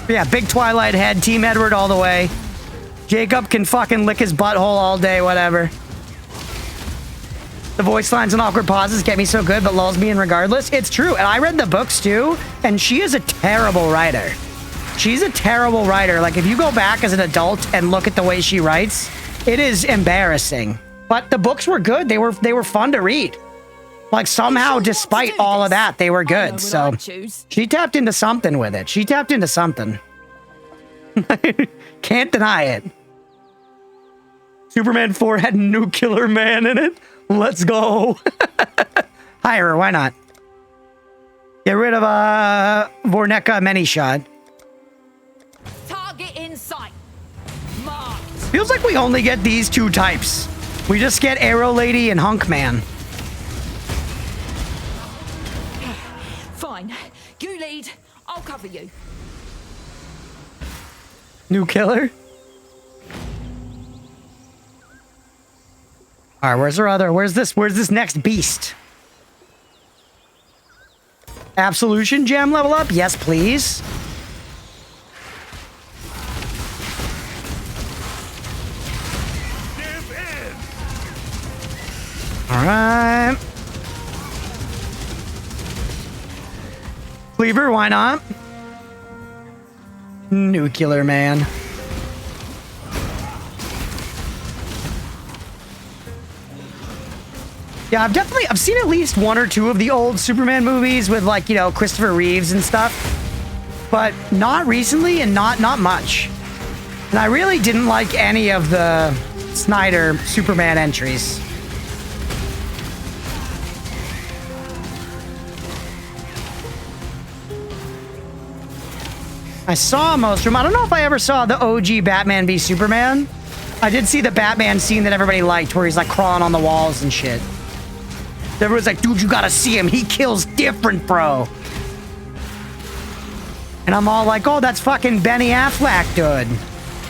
Yeah, big Twilight head. Team Edward all the way. Jacob can fucking lick his butthole all day, whatever. The voice lines and awkward pauses get me so good, but lulls me in regardless. It's true, and I read the books too, and she is a terrible writer. She's a terrible writer. Like, if you go back as an adult and look at the way she writes, it is embarrassing. But the books were good. They were fun to read. Like somehow, despite all of that, they were good. So she tapped into something with it. She tapped into something. Can't deny it. Superman 4 had Nuclear Man in it. Let's go. Hire her, why not? Get rid of Vorneka Many Shot. Target in sight. Marked. Feels like we only get these two types. We just get Arrow Lady and Hunk Man. Fine. You lead. I'll cover you. New killer? All right, where's our other? Where's this next beast? Absolution gem level up? Yes, please. All right. Cleaver, why not? Nuclear Man. Yeah, I've seen at least one or two of the old Superman movies with, like, you know, Christopher Reeves and stuff, but not recently and not much. And I really didn't like any of the Snyder Superman entries. I saw most of them. I don't know if I ever saw the OG Batman v Superman. I did see the Batman scene that everybody liked where he's like crawling on the walls and shit. Everyone's like, dude, you gotta see him. He kills different, bro. And I'm all like, oh, that's fucking Benny Affleck, dude.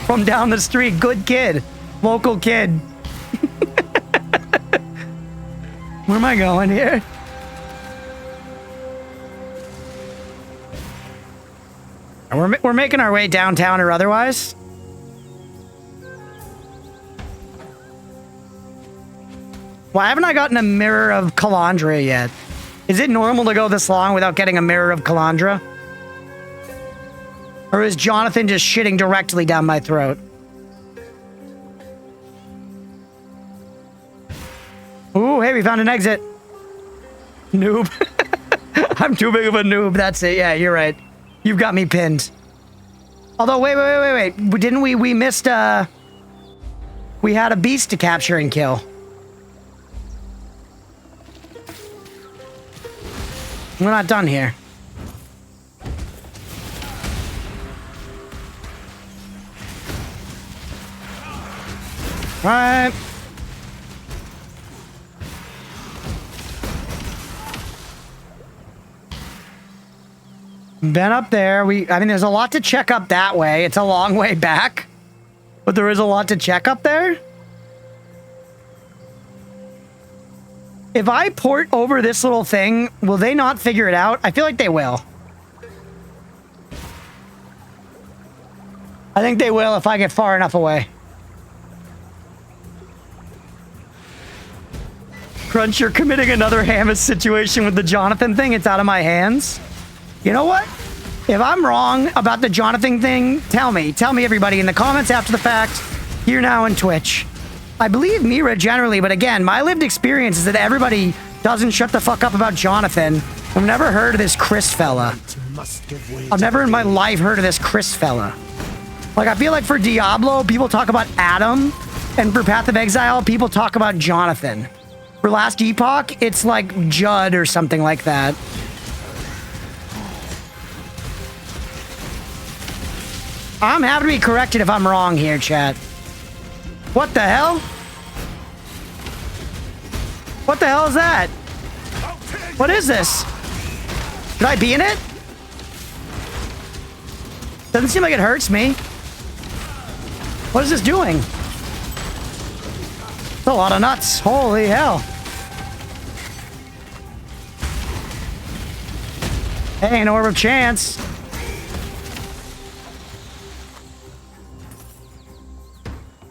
From down the street. Good kid. Local kid. Where am I going here? We're making our way downtown or otherwise. Why haven't I gotten a Mirror of Calandra yet? Is it normal to go this long without getting a Mirror of Calandra? Or is Jonathan just shitting directly down my throat? Ooh, hey, we found an exit. Noob. I'm too big of a noob, that's it. Yeah, you're right. You've got me pinned. Although, wait. Didn't we missed, we had a beast to capture and kill. We're not done here. All right. Been up there. I mean, there's a lot to check up that way. It's a long way back, but there is a lot to check up there. If I port over this little thing, will they not figure it out? I feel like they will. I think they will if I get far enough away. Crunch, you're committing another Hamas situation with the Jonathan thing. It's out of my hands. You know what? If I'm wrong about the Jonathan thing, tell me. Tell me, everybody, in the comments after the fact, here now on Twitch. I believe Mira generally, but again, my lived experience is that everybody doesn't shut the fuck up about Jonathan. I've never heard of this Chris fella. I've never in my life heard of this Chris fella. Like, I feel like for Diablo, people talk about Adam, and for Path of Exile, people talk about Jonathan. For Last Epoch, it's like Judd or something like that. I'm happy to be corrected if I'm wrong here, chat. What the hell? What the hell is that? What is this? Should I be in it? Doesn't seem like it hurts me. What is this doing? It's a lot of nuts. Holy hell. Hey, an orb of chance.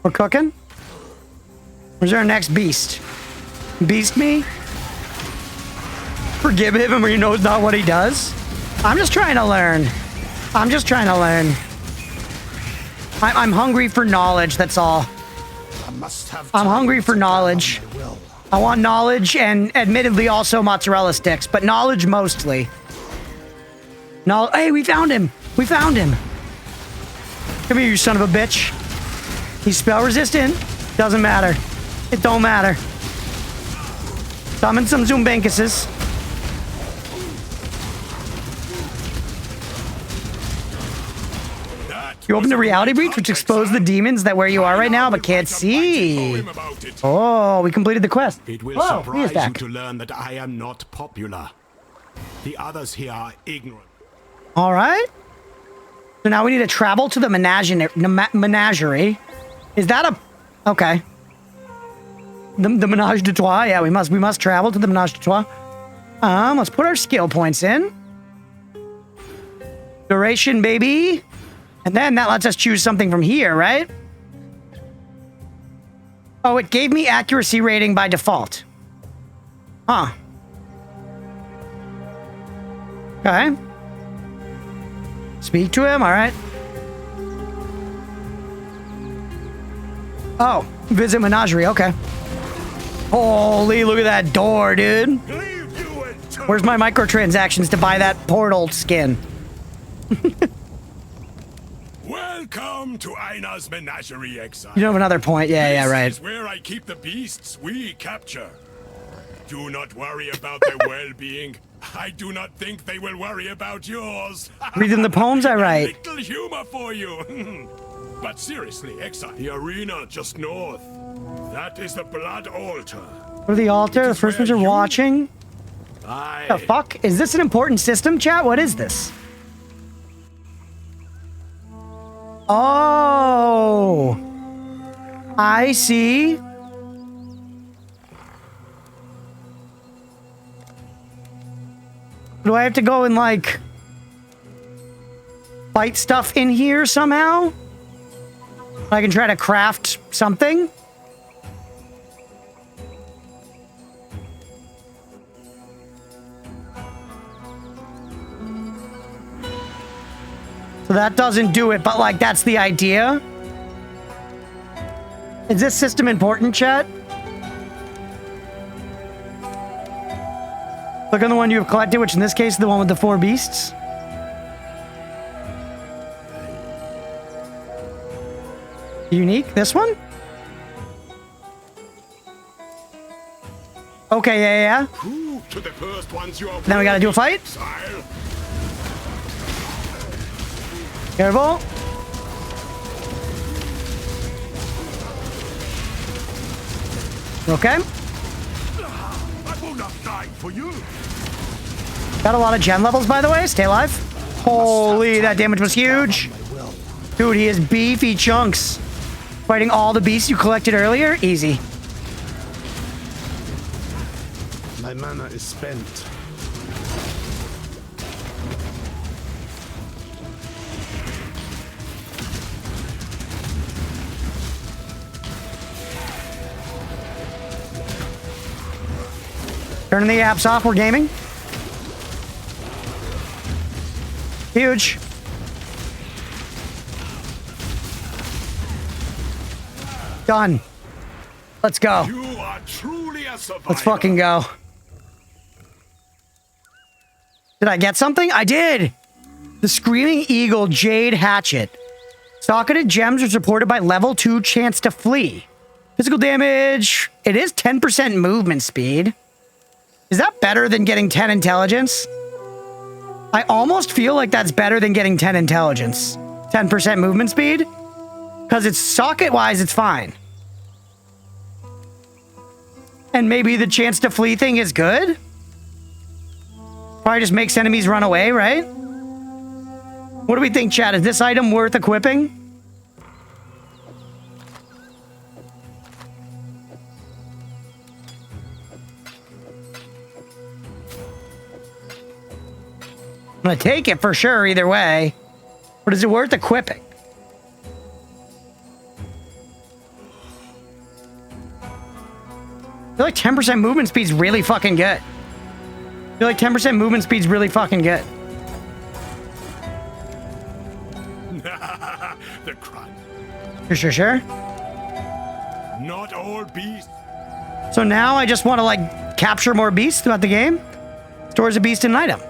We're cooking? Where's our next beast? Beast me? Forgive him or he knows not what he does? I'm just trying to learn. I'm just trying to learn. I'm hungry for knowledge, that's all. I'm hungry for knowledge. I want knowledge and admittedly also mozzarella sticks, but knowledge mostly. Hey, we found him. We found him. Come here, you son of a bitch. He's spell resistant. Doesn't matter. It don't matter. Summon some Zoombankuses. You opened a reality breach, which exposed the demons that where you are right now, but can't see. Oh, we completed the quest. It will Whoa, he is surprise you back. to learn that I am not popular. The others here are ignorant. All right. So now we need to travel to the Menagerie. Is that a... Okay. The Menage de Trois. Yeah, we must travel to the Menage de Trois. Let's put our skill points in. Duration, baby. And then that lets us choose something from here, right? Oh, it gave me accuracy rating by default. Huh. Okay. Speak to him, all right. Oh, visit Menagerie, okay. Holy, look at that door, dude. Where's my microtransactions to buy that portal skin? Welcome to Aina's Menagerie, Exile. You don't have another point. Yeah, right. This is where I keep the beasts we capture. Do not worry about their well-being. I do not think they will worry about yours. Read them the poems I write. A little humor for you. But seriously, Exile, the arena just north. That is the blood altar. Go to the altar. The first ones are watching. Aye. The fuck? Is this an important system, chat? What is this? Oh. I see. Do I have to go and, like, fight stuff in here somehow? I can try to craft something? So that doesn't do it, but, like, that's the idea? Is this system important, chat? Look on the one you have collected, which in this case is the one with the 4 beasts. Unique? This one? Okay, yeah. To the first ones you are Then we gotta do a fight? Exile. Careful. Okay. I will not die for you. Got a lot of gen levels, by the way. Stay alive. Holy, that damage was huge. Dude, he is beefy chunks. Fighting all the beasts you collected earlier? Easy. My mana is spent. Turning the apps off, we're gaming. Huge. Done. Let's go. You are truly a survivor. Let's fucking go. Did I get something? I did! The Screaming Eagle Jade Hatchet. Socketed gems are supported by level 2 chance to flee. Physical damage. It is 10% movement speed. Is that better than getting 10 intelligence? I almost feel like that's better than getting 10 intelligence. 10% movement speed? Because it's socket-wise, it's fine. And maybe the chance to flee thing is good? Probably just makes enemies run away, right? What do we think, chat? Is this item worth equipping? I'm gonna take it for sure either way. But is it worth equipping? I feel like 10% movement speed's really fucking good. I feel like 10% movement speed's really fucking good. The crunch. Sure. Not all beasts So now I just want to, like, capture more beasts throughout the game. Stores a beast in an item.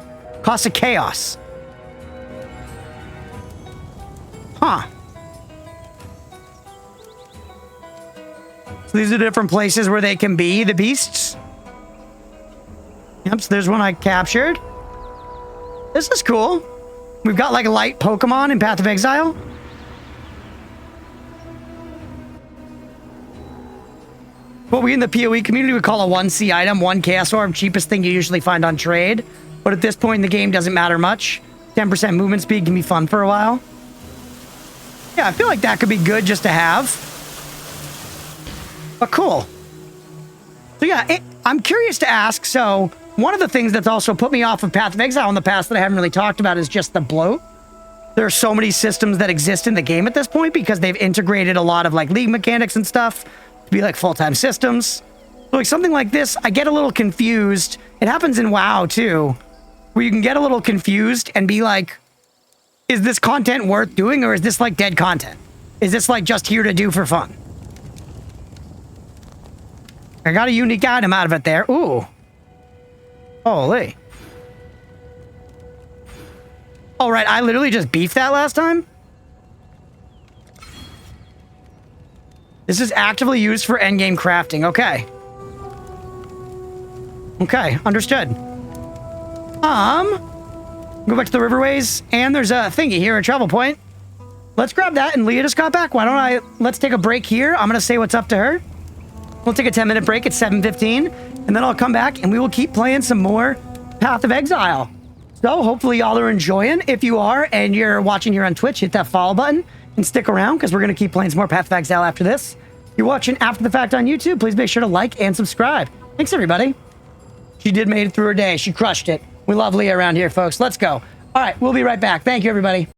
Cost of chaos. Huh. So these are different places where they can be, the beasts. Yep, so there's one I captured. This is cool. We've got, like, light Pokemon in Path of Exile. What we in the PoE community would call a 1C item, 1 Chaos Orb, cheapest thing you usually find on trade. But at this point in the game, doesn't matter much. 10% movement speed can be fun for a while. Yeah, I feel like that could be good just to have. But cool. So yeah, I'm curious to ask, so one of the things that's also put me off of Path of Exile in the past that I haven't really talked about is just the bloat. There are so many systems that exist in the game at this point because they've integrated a lot of like league mechanics and stuff to be like full-time systems. So like something like this, I get a little confused. It happens in WoW too, where you can get a little confused and be like, is this content worth doing or is this like dead content? Is this like just here to do for fun? I got a unique item out of it there. Ooh. Holy. Oh, right. I literally just beefed that last time. This is actively used for endgame crafting. Okay. Okay. Understood. Go back to the riverways, and there's a thingy here, a travel point. Let's grab that, and Leah just got back. Why don't let's take a break here. I'm going to say what's up to her. We'll take a 10-minute break at 7:15, and then I'll come back, and we will keep playing some more Path of Exile. So hopefully y'all are enjoying. If you are, and you're watching here on Twitch, hit that follow button, and stick around, because we're going to keep playing some more Path of Exile after this. If you're watching after the fact on YouTube, please make sure to like and subscribe. Thanks, everybody. She did made it through her day. She crushed it. We love Leah around here, folks. Let's go. All right, we'll be right back. Thank you, everybody.